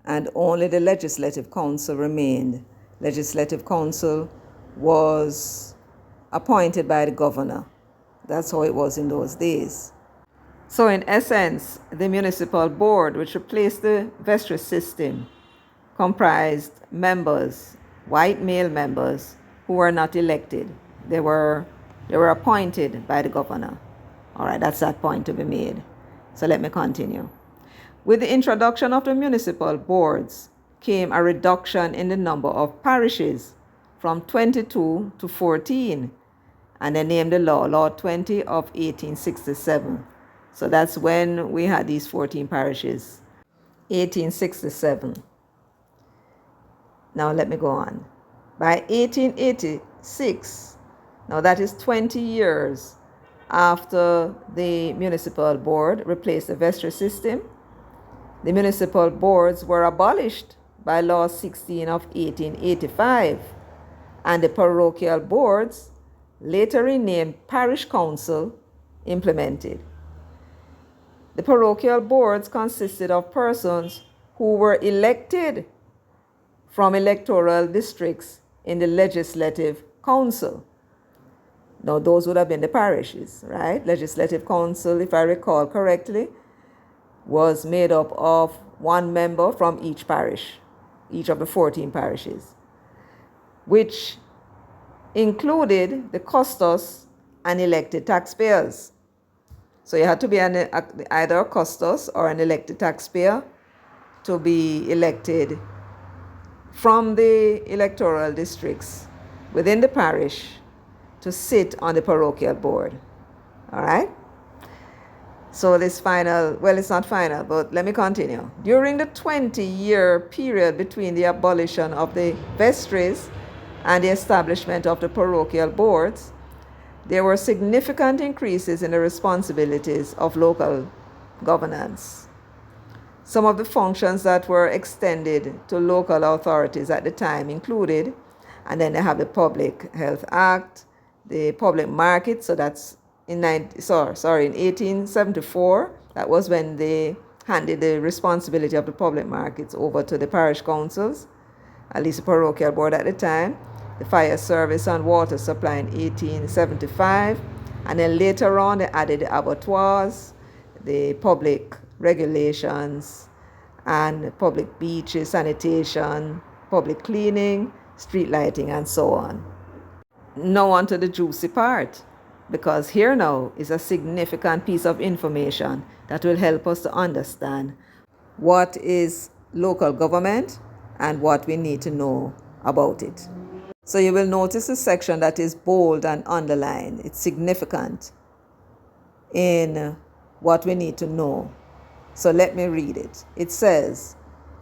and only the Legislative Council remained. Legislative Council was appointed by the governor. That's how it was in those days. So in essence, the municipal board, which replaced the vestry system, comprised members, white male members, who were not elected. They were appointed by the governor. All right, that's that point to be made. So let me continue. With the introduction of the municipal boards came a reduction in the number of parishes from 22 to 14, and they named the law 20 of 1867. So that's when we had these 14 parishes, 1867. Now let me go on. By 1886, now that is 20 years after the municipal board replaced the vestry system, the municipal boards were abolished by Law 16 of 1885, and the parochial boards, later renamed Parish Council, implemented. The parochial boards consisted of persons who were elected from electoral districts in the legislative council. Now, those would have been the parishes, right? Legislative council, if I recall correctly, was made up of one member from each parish, each of the 14 parishes, which included the custos and elected taxpayers. So you had to be either a custos or an elected taxpayer to be elected from the electoral districts within the parish to sit on the parochial board. All right? So this final, well, it's not final, but let me continue. During the 20-year period between the abolition of the vestries and the establishment of the parochial boards, there were significant increases in the responsibilities of local governance. Some of the functions that were extended to local authorities at the time included, and then they have the Public Health Act, the public market, so that's in 1874, that was when they handed the responsibility of the public markets over to the parish councils, at least the parochial board at the time, the fire service and water supply in 1875, and then later on they added the abattoirs, the public regulations, and public beaches, sanitation, public cleaning, street lighting, and so on. Now on to the juicy part, because here now is a significant piece of information that will help us to understand what is local government and what we need to know about it. So you will notice a section that is bold and underlined. It's significant in what we need to know. So let me read it. It says,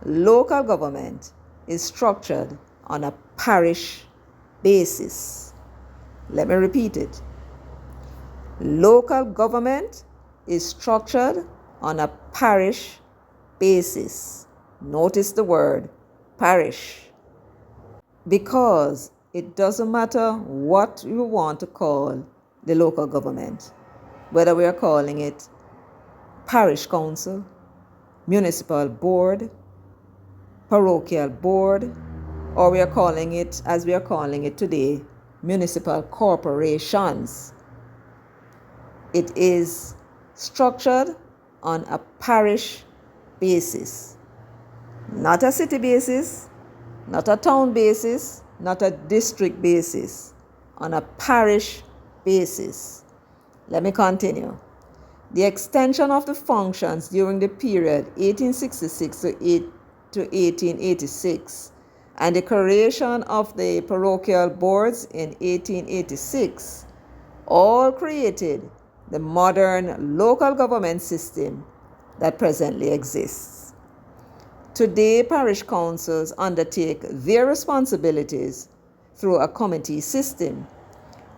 local government is structured on a parish basis. Let me repeat it. Local government is structured on a parish basis. Notice the word parish, because it doesn't matter what you want to call the local government, whether we are calling it parish council, municipal board, parochial board, or we are calling it, as we are calling it today, municipal corporations. It is structured on a parish basis, not a city basis, not a town basis, not a district basis, on a parish basis. Let me continue. The extension of the functions during the period 1866 to 1886 and the creation of the parochial boards in 1886 all created the modern local government system that presently exists. Today, parish councils undertake their responsibilities through a committee system.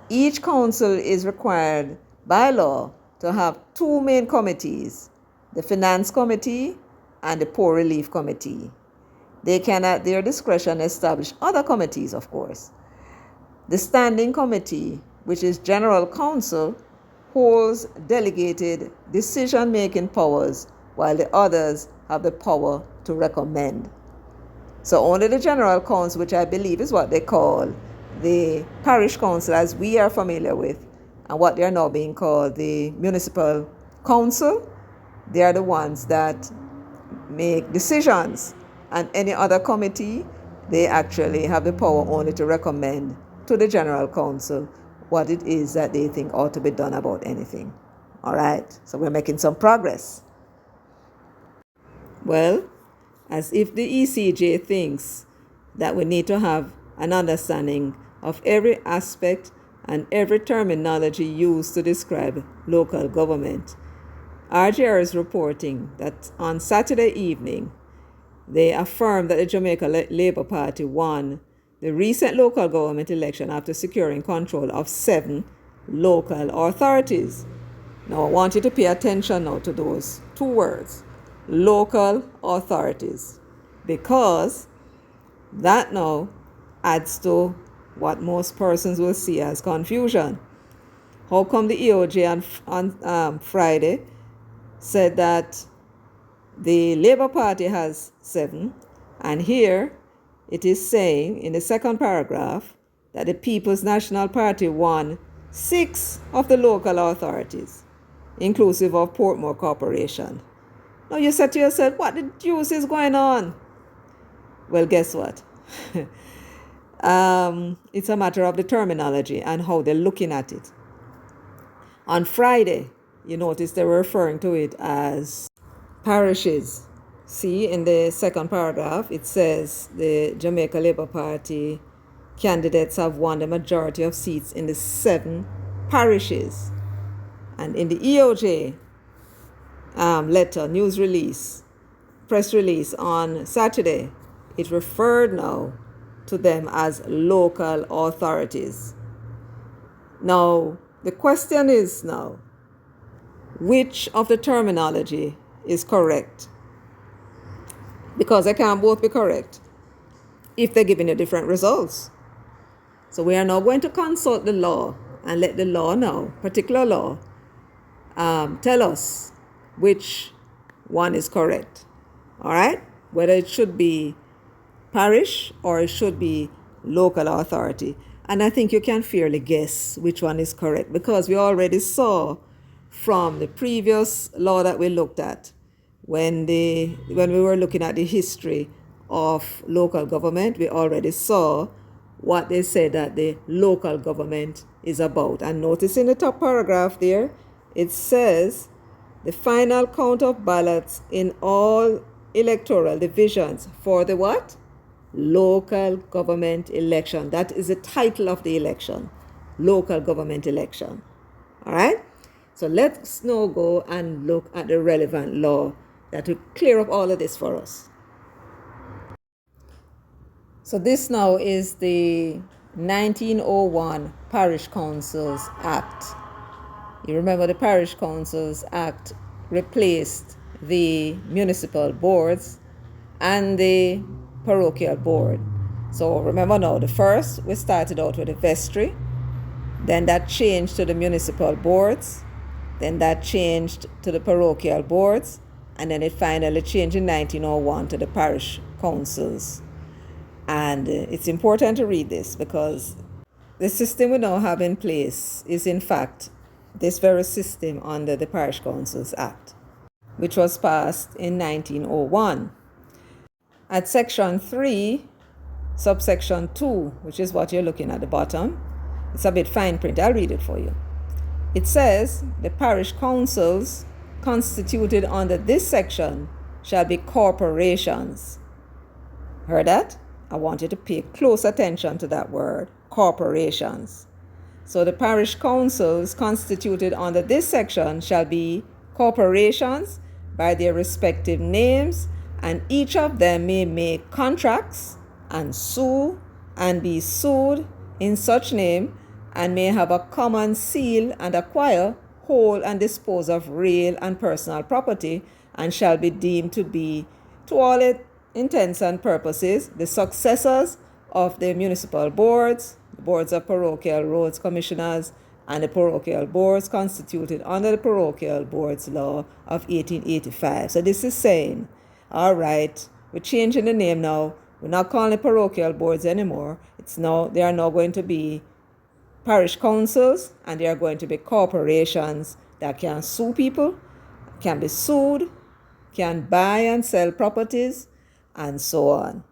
Each council is required by law to have two main committees, the Finance Committee and the Poor Relief Committee. They can at their discretion establish other committees, of course. The Standing Committee, which is General Council, holds delegated decision-making powers, while the others have the power to recommend. So only the General Council, which I believe is what they call the parish council, as we are familiar with, and what they are now being called the municipal council, they are the ones that make decisions. And any other committee, they actually have the power only to recommend to the general council what it is that they think ought to be done about anything. All right, so we're making some progress. Well, as if the ECJ thinks that we need to have an understanding of every aspect and every terminology used to describe local government. RJR is reporting that on Saturday evening, they affirmed that the Jamaica Labour Party won the recent local government election after securing control of 7 local authorities. Now, I want you to pay attention now to those 2 words, local authorities, because that now adds to what most persons will see as confusion. How come the EOJ on Friday said that the Labour Party has 7, and here it is saying in the second paragraph that the People's National Party won 6 of the local authorities, inclusive of Portmore Corporation. Now you said to yourself, what the deuce is going on? Well, guess what? It's a matter of the terminology and how they're looking at it. On Friday, you notice they were referring to it as parishes. See, in the second paragraph, it says the Jamaica Labour Party candidates have won the majority of seats in the 7 parishes. And in the EOJ letter, news release, press release on Saturday, it referred now to them as local authorities. Now, the question is now, which of the terminology is correct? Because they can't both be correct if they're giving you different results. So we are now going to consult the law and let the law know, particular law, tell us which one is correct. All right? Whether it should be parish or it should be local authority. And I think you can fairly guess which one is correct, because we already saw from the previous law that we looked at when we were looking at the history of local government, we already saw what they said that the local government is about. And notice in the top paragraph there, it says the final count of ballots in all electoral divisions for the what? Local government election. That is the title of the election, local government election. All right? So let's now go and look at the relevant law that will clear up all of this for us. So this now is the 1901 Parish Councils Act. You remember the Parish Councils Act replaced the municipal boards and the parochial board. So remember now, the first we started out with the vestry, then that changed to the municipal boards, then that changed to the parochial boards, and then it finally changed in 1901 to the parish councils. And it's important to read this because the system we now have in place is in fact this very system under the Parish Councils Act, which was passed in 1901. At section 3, subsection 2, which is what you're looking at the bottom, it's a bit fine print, I'll read it for you. It says, the parish councils constituted under this section shall be corporations. Heard that? I want you to pay close attention to that word, corporations. So the parish councils constituted under this section shall be corporations by their respective names, and each of them may make contracts and sue and be sued in such name, and may have a common seal and acquire, hold and dispose of real and personal property, and shall be deemed to be, to all intents and purposes, the successors of the municipal boards, the boards of parochial roads commissioners, and the parochial boards constituted under the parochial boards law of 1885. So this is saying, all right, we're changing the name now, We're not calling it parochial boards anymore. They are now going to be parish councils, and they are going to be corporations that can sue people, can be sued, can buy and sell properties, and so on.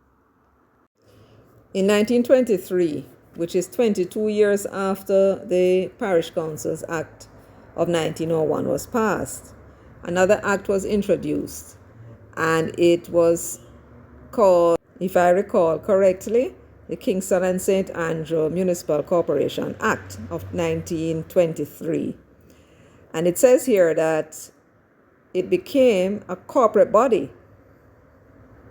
In 1923, which is 22 years after the Parish Councils Act of 1901 was passed, another act was introduced, and it was called, if I recall correctly, the Kingston and St. Andrew Municipal Corporation Act of 1923. And it says here that it became a corporate body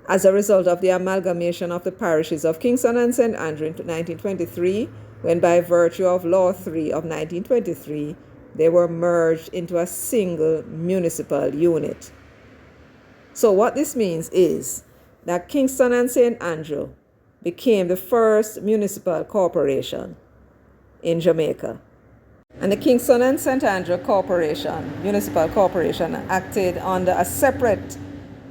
as a result of the amalgamation of the parishes of Kingston and St. Andrew in 1923, when by virtue of Law 3 of 1923, they were merged into a single municipal unit. So what this means is that Kingston and St. Andrew became the first municipal corporation in Jamaica. And the Kingston and St. Andrew Municipal Corporation, acted under a separate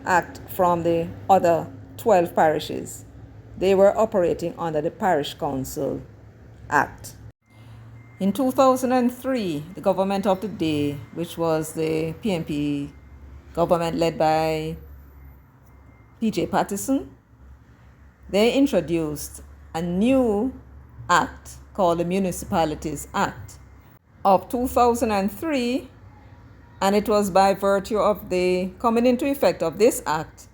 act from the other 12 parishes. They were operating under the Parish Council Act. In 2003, the government of the day, which was the PNP government led by P.J. Patterson, they introduced a new act called the Municipalities Act of 2003, and it was by virtue of the coming into effect of this act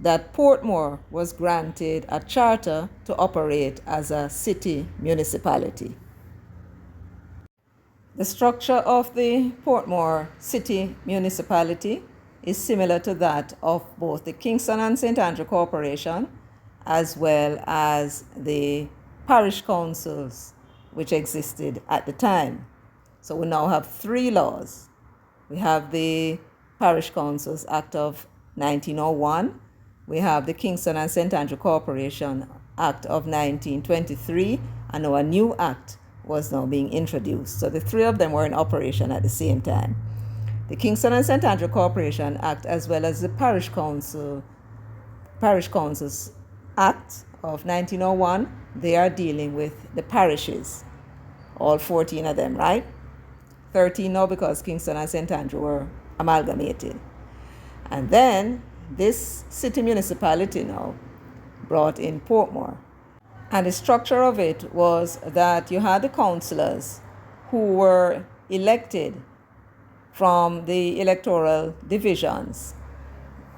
that Portmore was granted a charter to operate as a city municipality. The structure of the Portmore City Municipality is similar to that of both the Kingston and St. Andrew Corporation as well as the parish councils which existed at the time. So we now have 3 laws. We have the Parish Councils Act of 1901. We have the Kingston and St. Andrew Corporation Act of 1923. And now a new act was now being introduced. So the 3 of them were in operation at the same time. The Kingston and St. Andrew Corporation Act, as well as the Parish Councils Act of 1901, they are dealing with the parishes. All 14 of them, right? 13 now because Kingston and St. Andrew were amalgamated. And then this city municipality now brought in Portmore. And the structure of it was that you had the councillors who were elected from the electoral divisions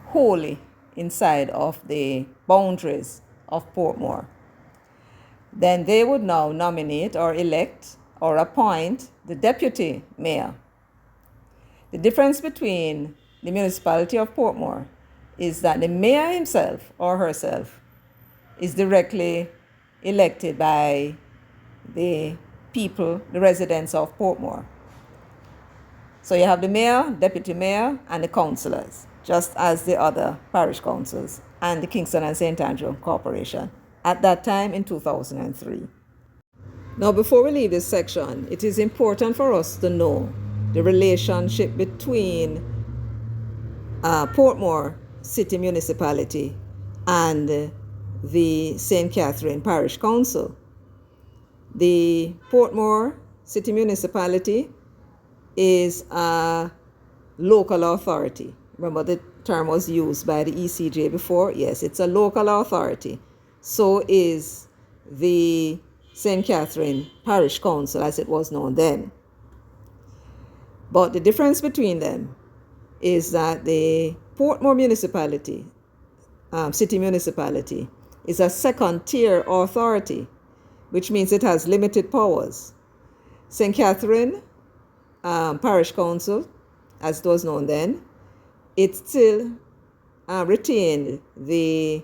wholly inside of the boundaries of Portmore. Then they would now nominate or elect or appoint the deputy mayor. The difference between the municipality of Portmore is that the mayor himself or herself is directly elected by the people, the residents of Portmore. So you have the mayor, deputy mayor, and the councillors, just as the other parish councils and the Kingston and St. Andrew Corporation at that time in 2003. Now, before we leave this section, it is important for us to know the relationship between Portmore City Municipality and the St. Catherine Parish Council. The Portmore City Municipality is a local authority. Remember the term was used by the ECJ before? Yes, it's a local authority. So is the St. Catherine Parish Council, as it was known then. But the difference between them is that the Portmore Municipality, City Municipality, is a second-tier authority, which means it has limited powers. St. Catherine Parish Council, as it was known then, it still retained the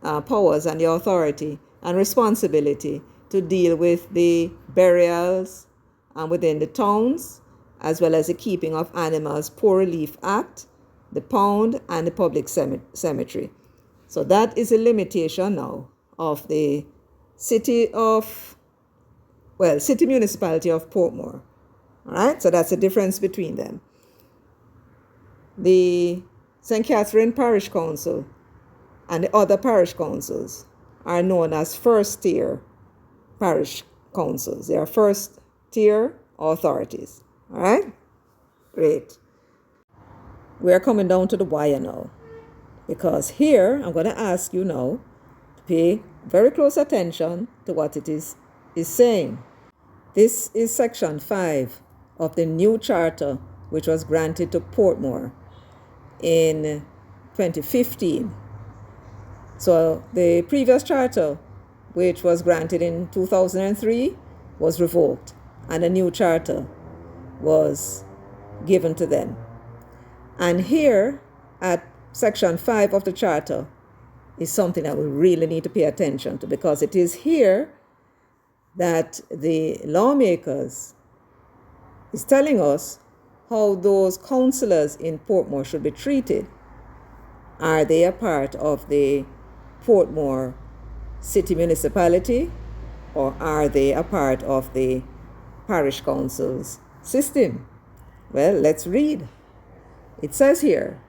powers and the authority and responsibility to deal with the burials within the towns, as well as the keeping of animals, Poor Relief Act, the pound, and the public cemetery. So that is a limitation now of the city municipality of Portmore. All right, so that's the difference between them. The St. Catherine Parish Council and the other parish councils are known as first tier parish councils. They are first tier authorities. All right? Great. We are coming down to the wire now, because here I'm going to ask you now to pay very close attention to what it is saying. This is section 5 of the new charter which was granted to Portmore in 2015. So the previous charter, which was granted in 2003, was revoked, and a new charter was given to them. And here at section 5 of the charter is something that we really need to pay attention to, because it is here that the lawmakers is telling us how those councillors in Portmore should be treated. Are they a part of the Portmore City Municipality, or are they a part of the Parish Council's system? Well, let's read. It says here,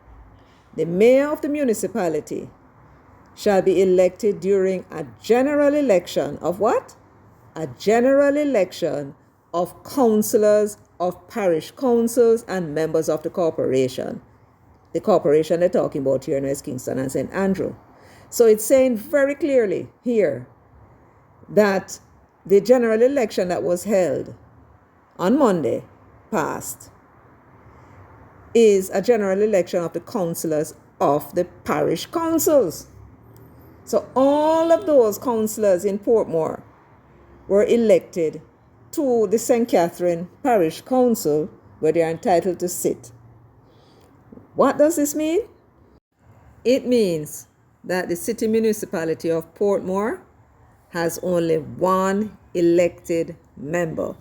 the mayor of the municipality shall be elected during a general election of what? A general election of councillors of parish councils and members of the corporation. The corporation they're talking about here now is Kingston and St. Andrew. So it's saying very clearly here that the general election that was held on Monday past is a general election of the councillors of the parish councils. So all of those councillors in Portmore were elected to the St. Catherine Parish Council, where they are entitled to sit. What does this mean? It means that the City Municipality of Portmore has only one elected member,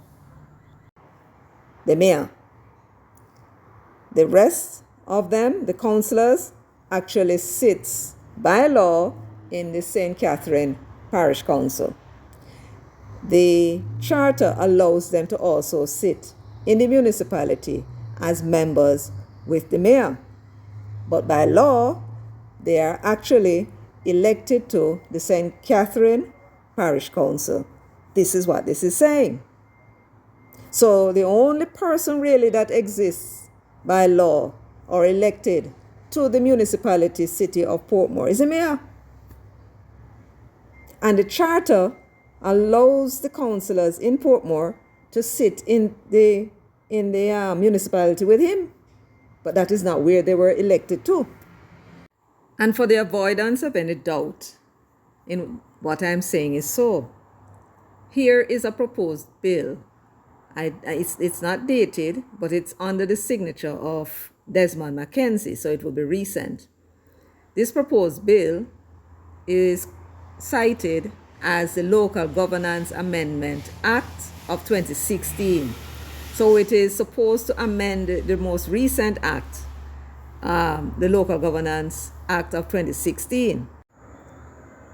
the mayor. The rest of them, the councillors, actually sits by law in the St. Catherine Parish Council. The charter allows them to also sit in the municipality as members with the mayor. But by law, they are actually elected to the St. Catherine Parish Council. This is what this is saying. So the only person really that exists by law or elected to the municipality city of Portmore is the mayor. And the charter allows the councillors in Portmore to sit in the municipality with him. But that is not where they were elected to. And for the avoidance of any doubt in what I'm saying is so, here is a proposed bill. It's not dated, but it's under the signature of Desmond Mackenzie, so it will be recent. This proposed bill is cited as the Local Governance Amendment Act of 2016. So it is supposed to amend the most recent act, the Local Governance Act of 2016.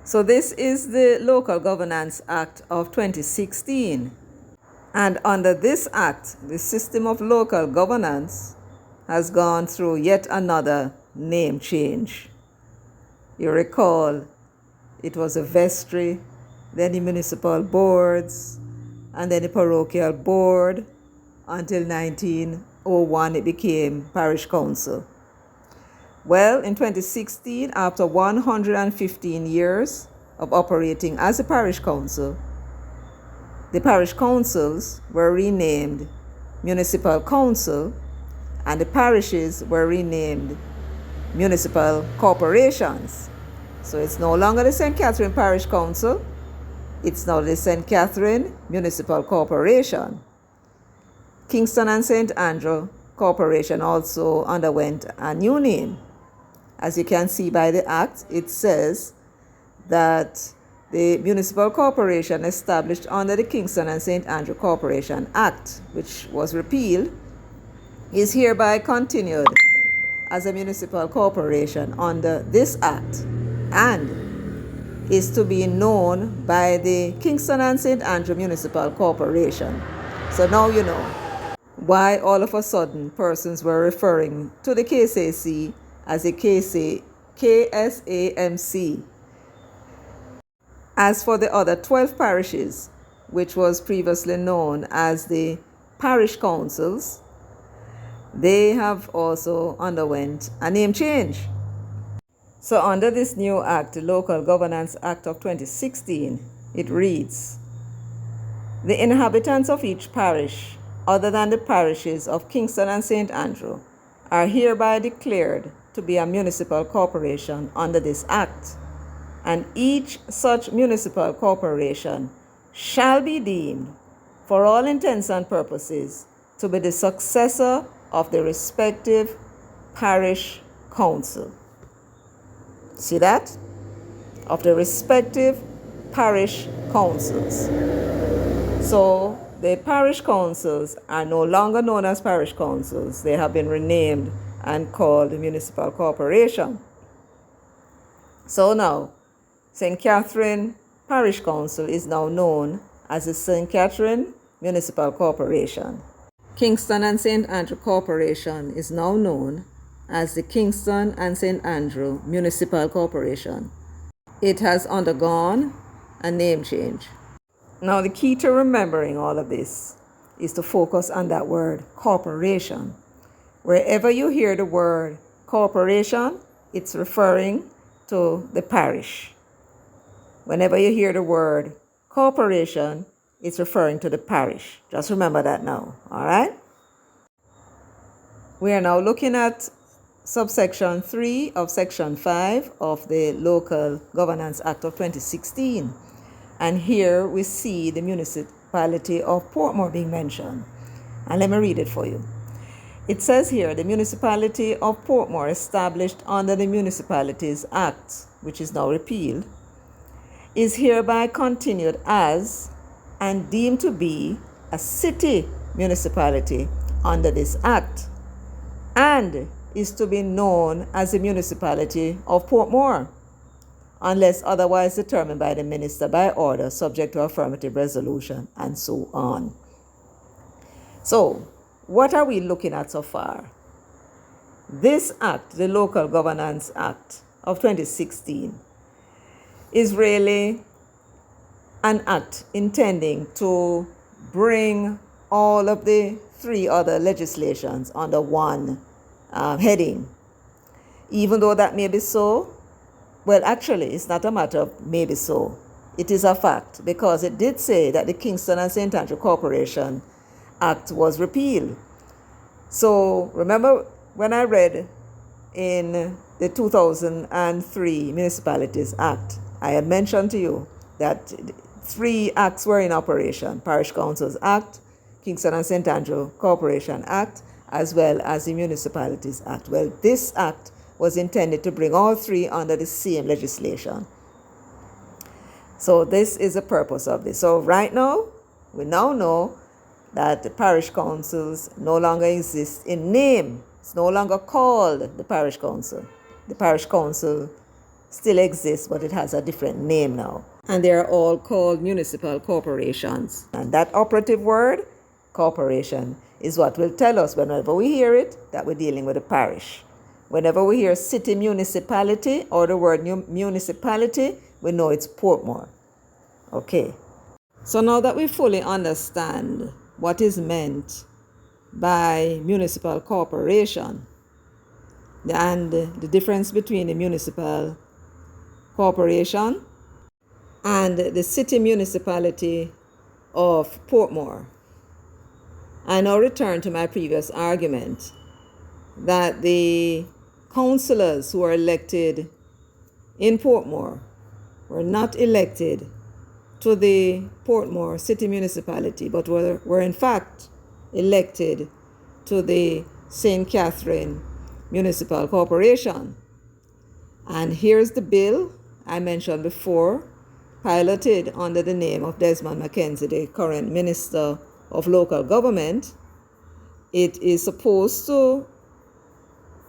So this is the Local Governance Act of 2016. And under this act, the system of local governance has gone through yet another name change. You recall, it was a vestry, then the municipal boards, and then the parochial board. Until 1901, it became parish council. Well, in 2016, after 115 years of operating as a parish council, the parish councils were renamed municipal council, and the parishes were renamed municipal corporations. So it's no longer the St. Catherine Parish Council, it's now the St. Catherine Municipal Corporation. Kingston and St. Andrew Corporation also underwent a new name. As you can see by the act, it says that the municipal corporation established under the Kingston and St. Andrew Corporation Act, which was repealed, is hereby continued as a municipal corporation under this act and is to be known by the Kingston and St. Andrew Municipal Corporation. So now you know why all of a sudden persons were referring to the KCC as a KSAMC. As for the other 12 parishes, which was previously known as the parish councils, they have also underwent a name change. So under this new act, the Local Governance Act of 2016, it reads, "The inhabitants of each parish, other than the parishes of Kingston and St. Andrew, are hereby declared to be a municipal corporation under this act, and each such municipal corporation shall be deemed, for all intents and purposes, to be the successor of the respective parish council." See that? Of the respective parish councils. So the parish councils are no longer known as parish councils. They have been renamed and called the municipal corporation. So now, St. Catherine Parish Council is now known as the St. Catherine Municipal Corporation. Kingston and St. Andrew Corporation is now known as the Kingston and St. Andrew Municipal Corporation. It has undergone a name change. Now, the key to remembering all of this is to focus on that word corporation. Wherever you hear the word corporation, it's referring to the parish. Whenever you hear the word corporation, it's referring to the parish. Just remember that now, all right? We are now looking at subsection 3 of section 5 of the Local Governance Act of 2016. And here we see the municipality of Portmore being mentioned. And let me read it for you. It says here, the municipality of Portmore, established under the Municipalities Act, which is now repealed, is hereby continued as and deemed to be a city municipality under this act, and is to be known as the municipality of Portmore, unless otherwise determined by the minister by order, subject to affirmative resolution, and so on. So, what are we looking at so far? This act, the Local Governance Act of 2016, is really an act intending to bring all of the 3 other legislations under one heading. Even though that may be so, well, actually, it's not a matter of maybe so. It is a fact, because it did say that the Kingston and St. Andrew Corporation Act was repealed. So remember when I read in the 2003 Municipalities Act, I had mentioned to you that 3 acts were in operation: Parish Councils Act, Kingston and St. Andrew Corporation Act, as well as the Municipalities Act. Well, this act was intended to bring all 3 under the same legislation. So this is the purpose of this. So right now, we now know that the parish councils no longer exist in name. It's no longer called the parish council. The parish council still exists, but it has a different name now. And they are all called municipal corporations. And that operative word, corporation, is what will tell us whenever we hear it that we're dealing with a parish. Whenever we hear city municipality or the word municipality, we know it's Portmore. Okay. So now that we fully understand what is meant by municipal corporation and the difference between the municipal corporation and the city municipality of Portmore, I now return to my previous argument that the councillors who are elected in Portmore were not elected to the Portmore City Municipality, but were in fact elected to the St. Catherine Municipal Corporation. And here's the bill I mentioned before, piloted under the name of Desmond McKenzie, the current Minister of Local Government. It is supposed to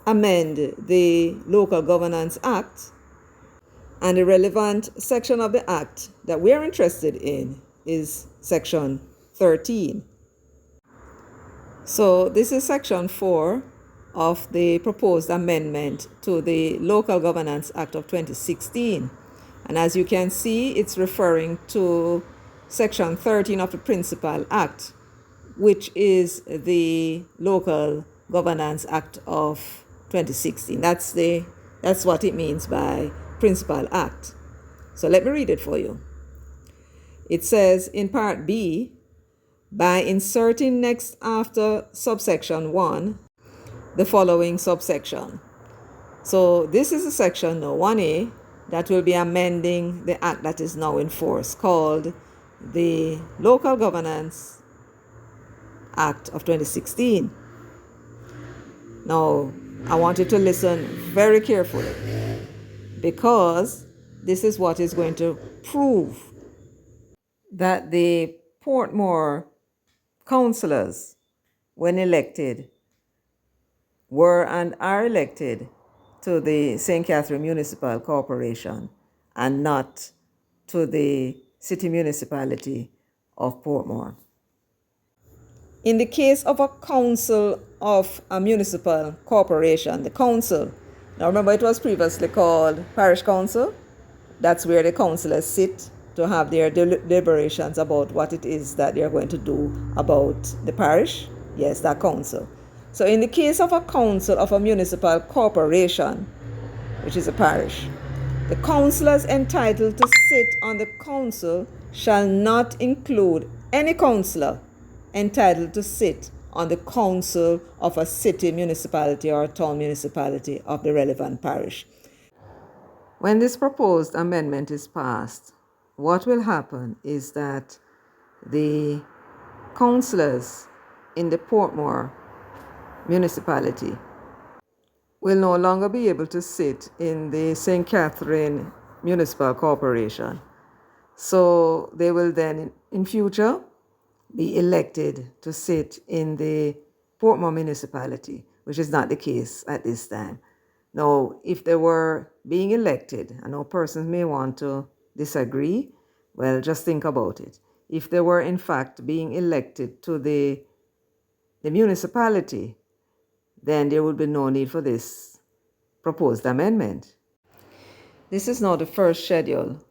amend the Local Governance Act, and the relevant section of the Act that we're interested in is Section 13. So this is Section 4 of the proposed amendment to the Local Governance Act of 2016. And as you can see, it's referring to Section 13 of the Principal Act, which is the Local Governance Act of 2016. That's what it means by Principal Act. So let me read it for you. It says in Part B, by inserting next after subsection 1 the following subsection. So this is a section 1A that will be amending the act that is now in force, called the Local Governance Act of 2016. Now, I want you to listen very carefully, because this is what is going to prove that the Portmore councillors, when elected, were and are elected to the St. Catherine Municipal Corporation and not to the City Municipality of Portmore. In the case of a council of a municipal corporation, the council, now remember it was previously called Parish Council. That's where the councillors sit to have their deliberations about what it is that they're going to do about the parish. Yes, that council. So in the case of a council of a municipal corporation, which is a parish, the councillors entitled to sit on the council shall not include any councillor entitled to sit on the council of a city municipality or town municipality of the relevant parish. When this proposed amendment is passed, what will happen is that the councillors in the Portmore municipality will no longer be able to sit in the St. Catherine Municipal Corporation. So they will then, in future, be elected to sit in the Portmore municipality, which is not the case at this time. Now, if they were being elected, I know persons may want to disagree, well, just think about it. If they were in fact being elected to the municipality, then there would be no need for this proposed amendment. This is now the first schedule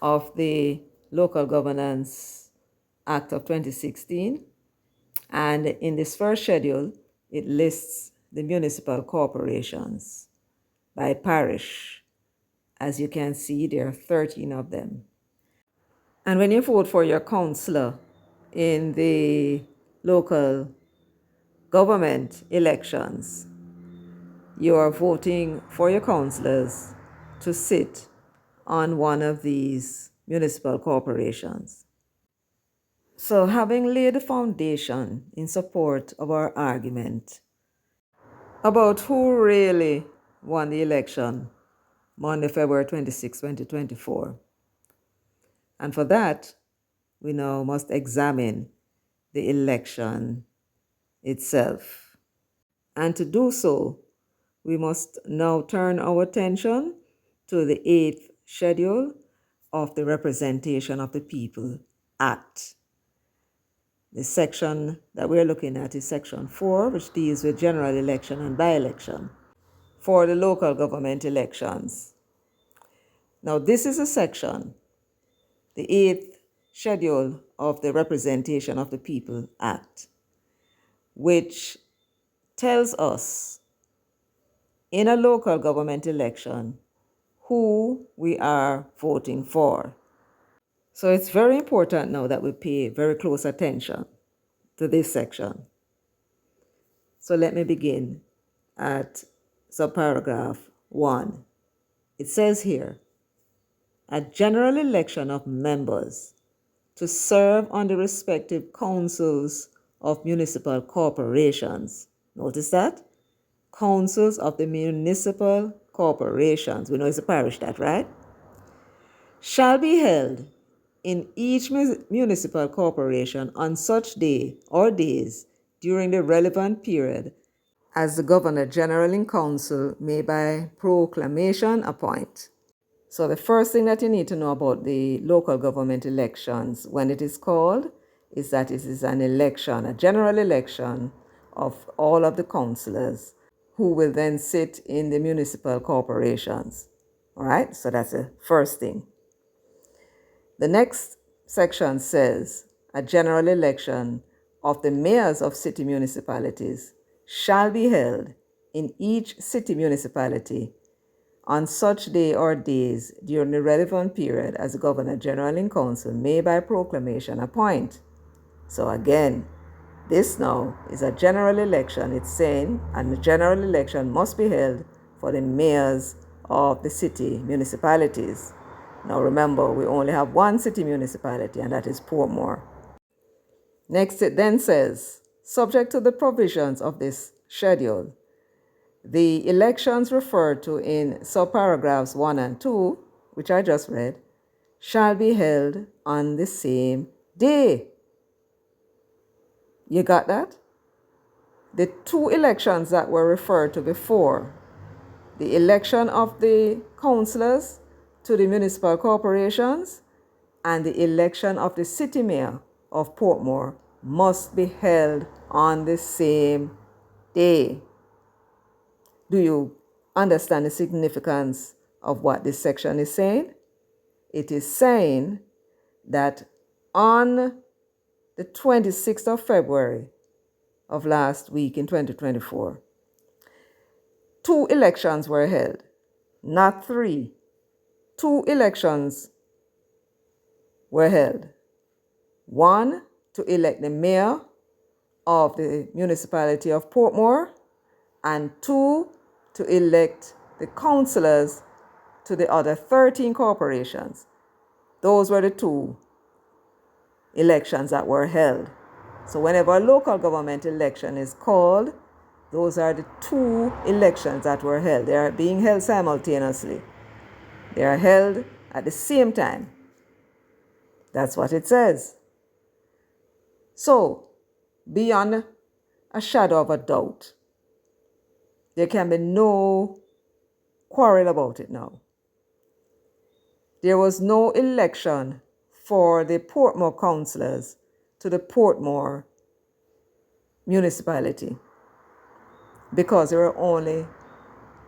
of the Local Governance Act of 2016. And in this first schedule, it lists the municipal corporations by parish. As you can see, there are 13 of them. And when you vote for your councillor in the local government elections, you are voting for your councillors to sit on one of these municipal corporations. So, having laid the foundation in support of our argument about who really won the election Monday, February 26, 2024, and for that, we now must examine the election itself. And to do so, we must now turn our attention to the 8th schedule of the Representation of the People Act. The section that we're looking at is Section 4, which deals with general election and by-election for the local government elections. Now, this is a section, the 8th schedule of the Representation of the People Act, which tells us in a local government election who we are voting for. So it's very important now that we pay very close attention to this section. So let me begin at subparagraph 1. It says here, a general election of members to serve on the respective councils of municipal corporations. Notice that? Councils of the municipal corporations. We know it's a parish, that, right? Shall be held in each municipal corporation on such day or days during the relevant period as the Governor General in Council may by proclamation appoint. So the first thing that you need to know about the local government elections when it is called is that it is an election, a general election of all of the councillors who will then sit in the municipal corporations. All right, so that's the first thing. The next section says a general election of the mayors of city municipalities shall be held in each city municipality on such day or days during the relevant period as the Governor General in Council may by proclamation appoint. So again, this now is a general election. It's saying, and the general election must be held for the mayors of the city municipalities. Now remember, we only have one city municipality, and that is Portmore. Next, it then says, subject to the provisions of this schedule, the elections referred to in subparagraphs 1 and 2, which I just read, shall be held on the same day. You got that? The two elections that were referred to before, the election of the councillors to the municipal corporations and the election of the city mayor of Portmore, must be held on the same day. Do you understand the significance of what this section is saying? It is saying that on the 26th of February of last week in 2024, 2 elections were held, not 3. 2 elections were held. 1 to elect the mayor of the municipality of Portmore, and 2 to elect the councillors to the other 13 corporations. Those were the 2 elections that were held. So whenever a local government election is called, those are the 2 elections that were held. They are being held simultaneously. They are held at the same time. That's what it says. So, beyond a shadow of a doubt, there can be no quarrel about it now. There was no election for the Portmore councillors to the Portmore municipality because there were only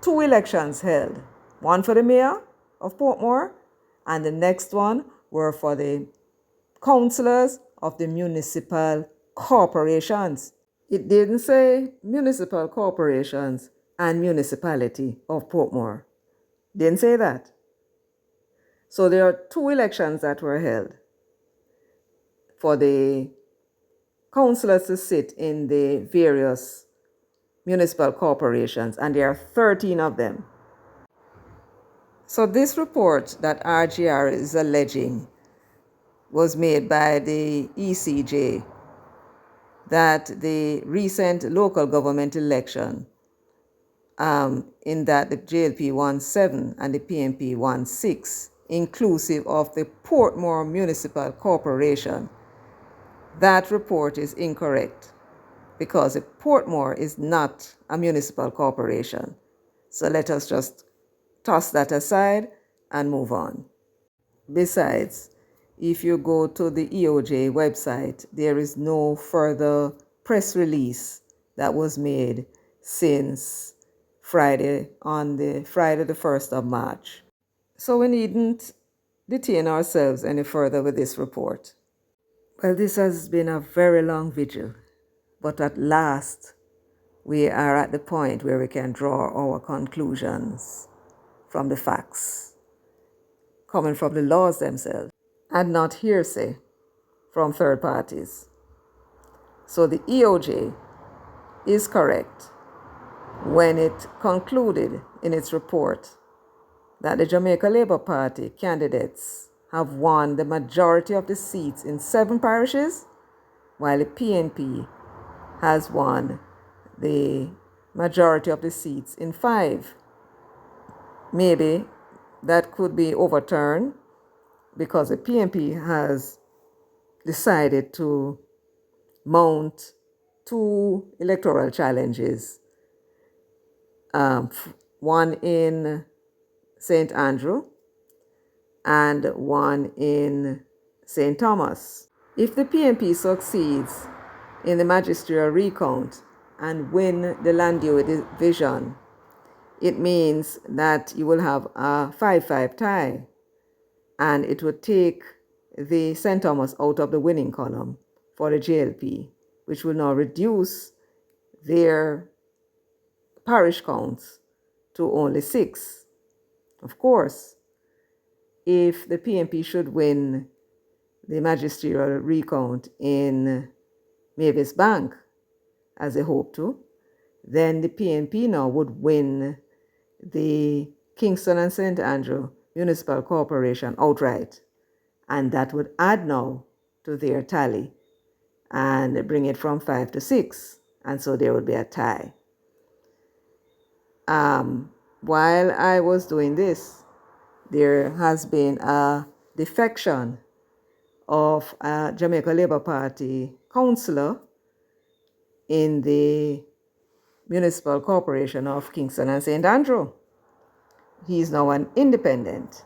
2 elections held. One for the mayor of Portmore, and the next one were for the councillors of the municipal corporations. It didn't say municipal corporations and municipality of Portmore. Didn't say that. So there are 2 elections that were held for the councillors to sit in the various municipal corporations, and there are 13 of them. So this report that RGR is alleging was made by the ECJ, that the recent local government election, in that the JLP Won 7 and the PNP Won 6, inclusive of the Portmore Municipal Corporation, that report is incorrect because Portmore is not a municipal corporation. So let us just toss that aside and move on. Besides, if you go to the EOJ website, there is no further press release that was made since Friday, on the Friday the 1st of March. So we needn't detain ourselves any further with this report. Well, this has been a very long vigil, but at last we are at the point where we can draw our conclusions from the facts, coming from the laws themselves, and not hearsay from third parties. So the EOJ is correct when it concluded in its report that the Jamaica Labour Party candidates have won the majority of the seats in 7 parishes, while the PNP has won the majority of the seats in 5. Maybe that could be overturned because the PNP has decided to mount 2 electoral challenges, one in St. Andrew and one in St. Thomas. If the PNP succeeds in the magisterial recount, and win the land use division, it means that you will have a 5-5 tie, and it would take the St. Thomas out of the winning column for the JLP, which will now reduce their parish counts to only 6. Of course, if the PNP should win the magisterial recount in Mavis Bank, as they hope to, then the PNP now would win the Kingston and St. Andrew Municipal Corporation outright. And that would add now to their tally and bring it from 5 to 6. And so there would be a tie. While I was doing this, there has been a defection of a Jamaica Labour Party councillor in the Municipal Corporation of Kingston and St. Andrew. He is now an independent,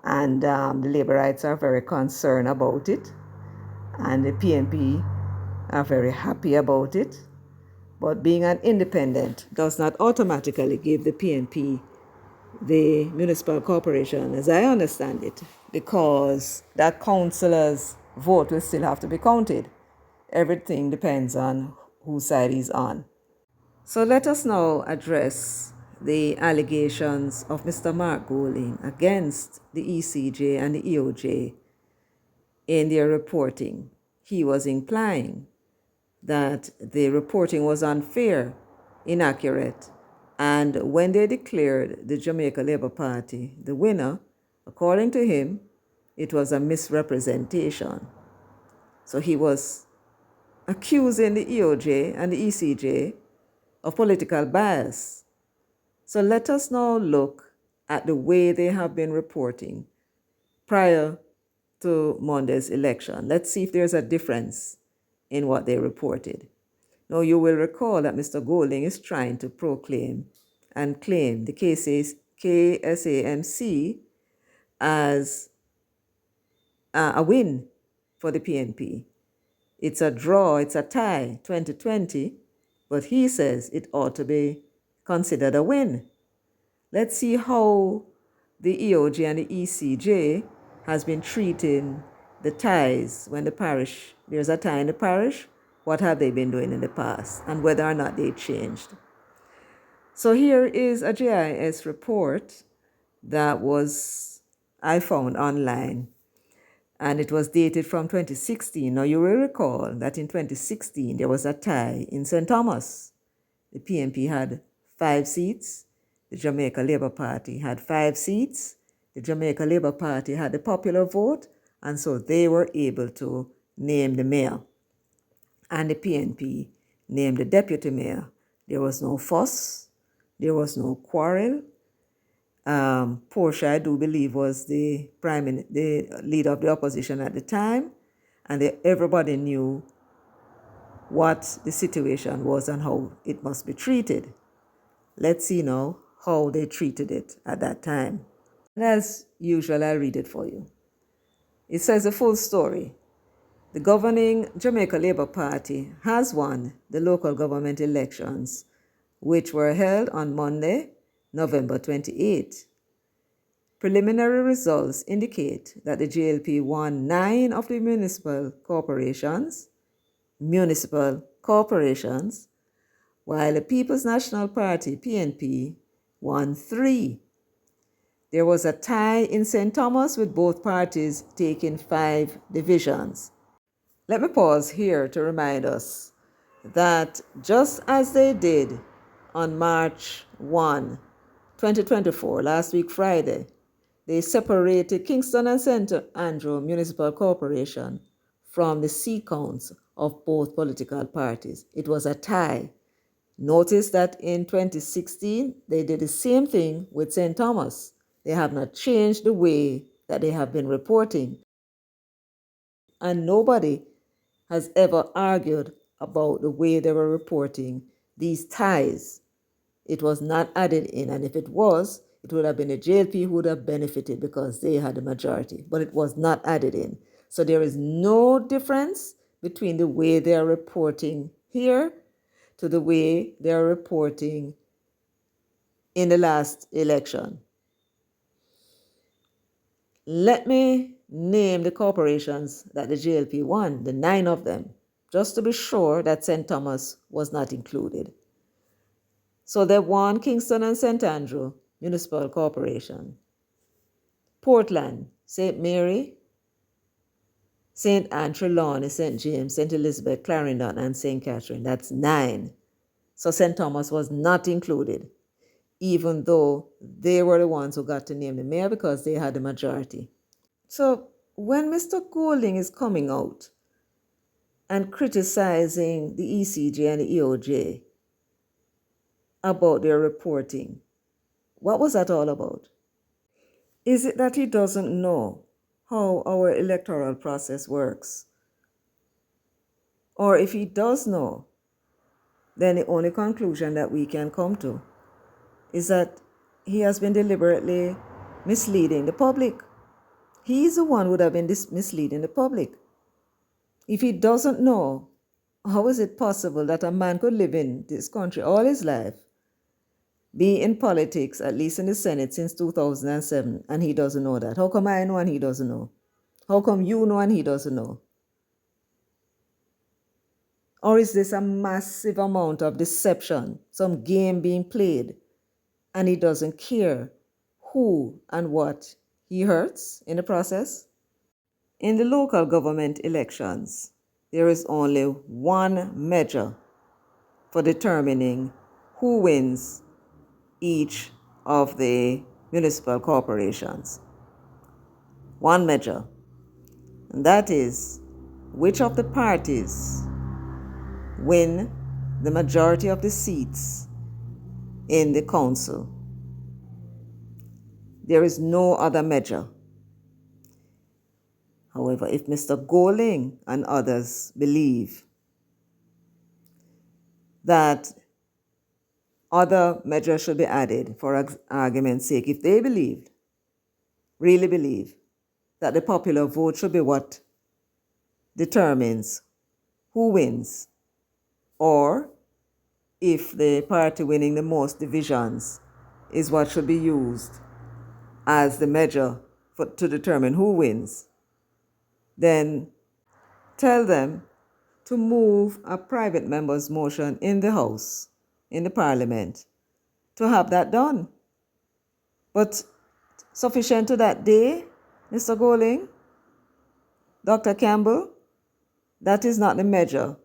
and the Labourites are very concerned about it, and the PNP are very happy about it. But being an independent does not automatically give the PNP the municipal corporation, as I understand it, because that councillor's vote will still have to be counted. Everything depends on whose side he's on. So let us now address the allegations of Mr. Mark Golding against the ECJ and the EOJ in their reporting. He was implying that the reporting was unfair, inaccurate, and when they declared the Jamaica Labour Party the winner, according to him, it was a misrepresentation. So he was accusing the EOJ and the ECJ of political bias. So let us now look at the way they have been reporting prior to Monday's election. Let's see if there's a difference in what they reported. Now, you will recall that Mr. Golding is trying to proclaim and claim the KSAMC as a win for the PNP. It's a draw, it's a tie, 2020, but he says it ought to be considered a win. Let's see how the EOJ and the ECJ has been treating the ties when there's a tie in the parish. What have they been doing in the past, and whether or not they changed. So here is a JIS report that I found online, and it was dated from 2016. Now you will recall that in 2016 there was a tie in St. Thomas. The PNP had 5 seats. The Jamaica Labour Party had 5 seats. The Jamaica Labour Party had the popular vote, and so they were able to name the mayor. And the PNP named the deputy mayor. There was no fuss. There was no quarrel. Portia, I do believe, was the leader of the opposition at the time, and everybody knew what the situation was and how it must be treated. Let's see now how they treated it at that time. And as usual, I'll read it for you. It says the full story. The governing Jamaica Labour Party has won the local government elections, which were held on Monday, November 28. Preliminary results indicate that the JLP won 9 of the municipal corporations, while the People's National Party, PNP, won 3. There was a tie in St. Thomas with both parties taking 5 divisions. Let me pause here to remind us that just as they did on March 1, 2024, last week Friday, they separated Kingston and St. Andrew Municipal Corporation from the seat counts of both political parties. It was a tie. Notice that in 2016, they did the same thing with St. Thomas. They have not changed the way that they have been reporting. And nobody has ever argued about the way they were reporting these ties. It was not added in, and if it was, it would have been the JLP who would have benefited because they had the majority, but it was not added in. So there is no difference between the way they are reporting here to the way they are reporting in the last election. Let me name the corporations that the JLP won, the 9 of them, just to be sure that St. Thomas was not included. So they won Kingston and St. Andrew Municipal Corporation, Portland, St. Mary, St. Anne, Trelawney, St. James, St. Elizabeth, Clarendon, and St. Catherine. That's 9. So St. Thomas was not included, even though they were the ones who got to name the mayor because they had the majority. So when Mr. Golding is coming out and criticizing the ECJ and the EOJ about their reporting, what was that all about? Is it that he doesn't know how our electoral process works? Or if he does know, then the only conclusion that we can come to is that he has been deliberately misleading the public. He's the one who would have been misleading the public. If he doesn't know, how is it possible that a man could live in this country all his life, be in politics, at least in the Senate, since 2007, and he doesn't know that? How come I know and he doesn't know? How come you know and he doesn't know? Or is this a massive amount of deception, some game being played, and he doesn't care who and what he hurts in the process? In the local government elections, there is only one measure for determining who wins each of the municipal corporations. One measure, and that is which of the parties win the majority of the seats in the council. There is no other measure. However, if Mr. Golding and others believe that other measures should be added, for argument's sake, if they really believe, that the popular vote should be what determines who wins, or if the party winning the most divisions is what should be used as the measure to determine who wins, then tell them to move a private member's motion in the House, in the Parliament, to have that done. But sufficient to that day, Mr. Golding, Dr. Campbell, that is not the measure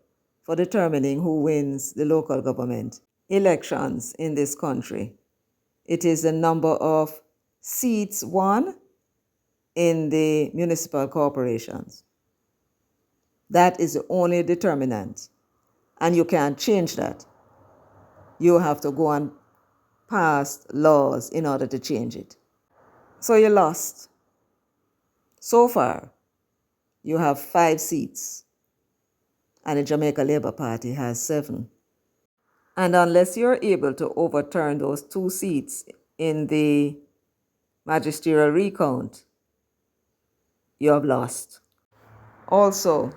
for determining who wins the local government elections in this country. It is the number of seats won in the municipal corporations. That is the only determinant, and you can't change that. You have to go and pass laws in order to change it. So you lost. So far, you have 5 seats, and the Jamaica Labour Party has 7. And unless you're able to overturn those 2 seats in the magisterial recount, you have lost. Also,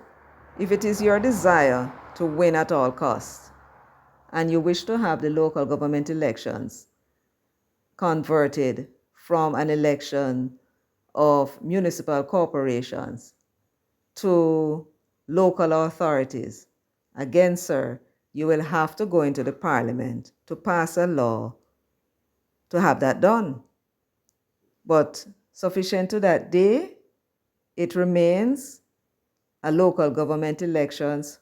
if it is your desire to win at all costs, and you wish to have the local government elections converted from an election of municipal corporations to local authorities, again, sir, you will have to go into the Parliament to pass a law to have that done. But sufficient to that day, it remains a local government elections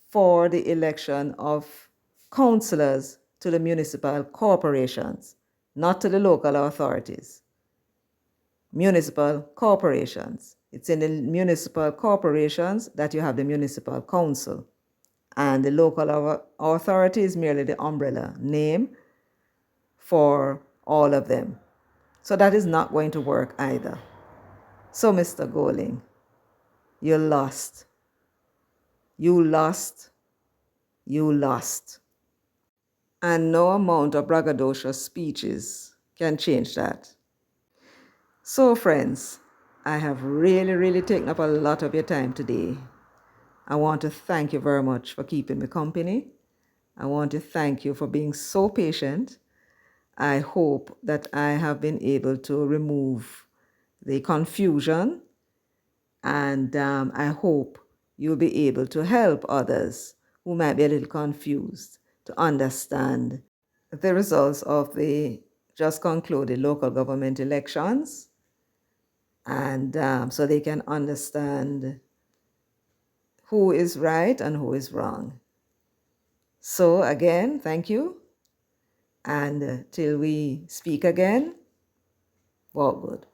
for the election of councillors to the municipal corporations, not to the local authorities. Municipal corporations. It's in the municipal corporations that you have the municipal council. And the local authority is merely the umbrella name for all of them. So that is not going to work either. So, Mr. Golding, you lost. You lost. You lost. And no amount of braggadocious speeches can change that. So, friends, I have really taken up a lot of your time today. I want to thank you very much for keeping me company. I want to thank you for being so patient. I hope that I have been able to remove the confusion, and I hope you'll be able to help others who might be a little confused to understand the results of the just concluded local government elections, and so they can understand who is right and who is wrong. So again, thank you, and till we speak again, walk good.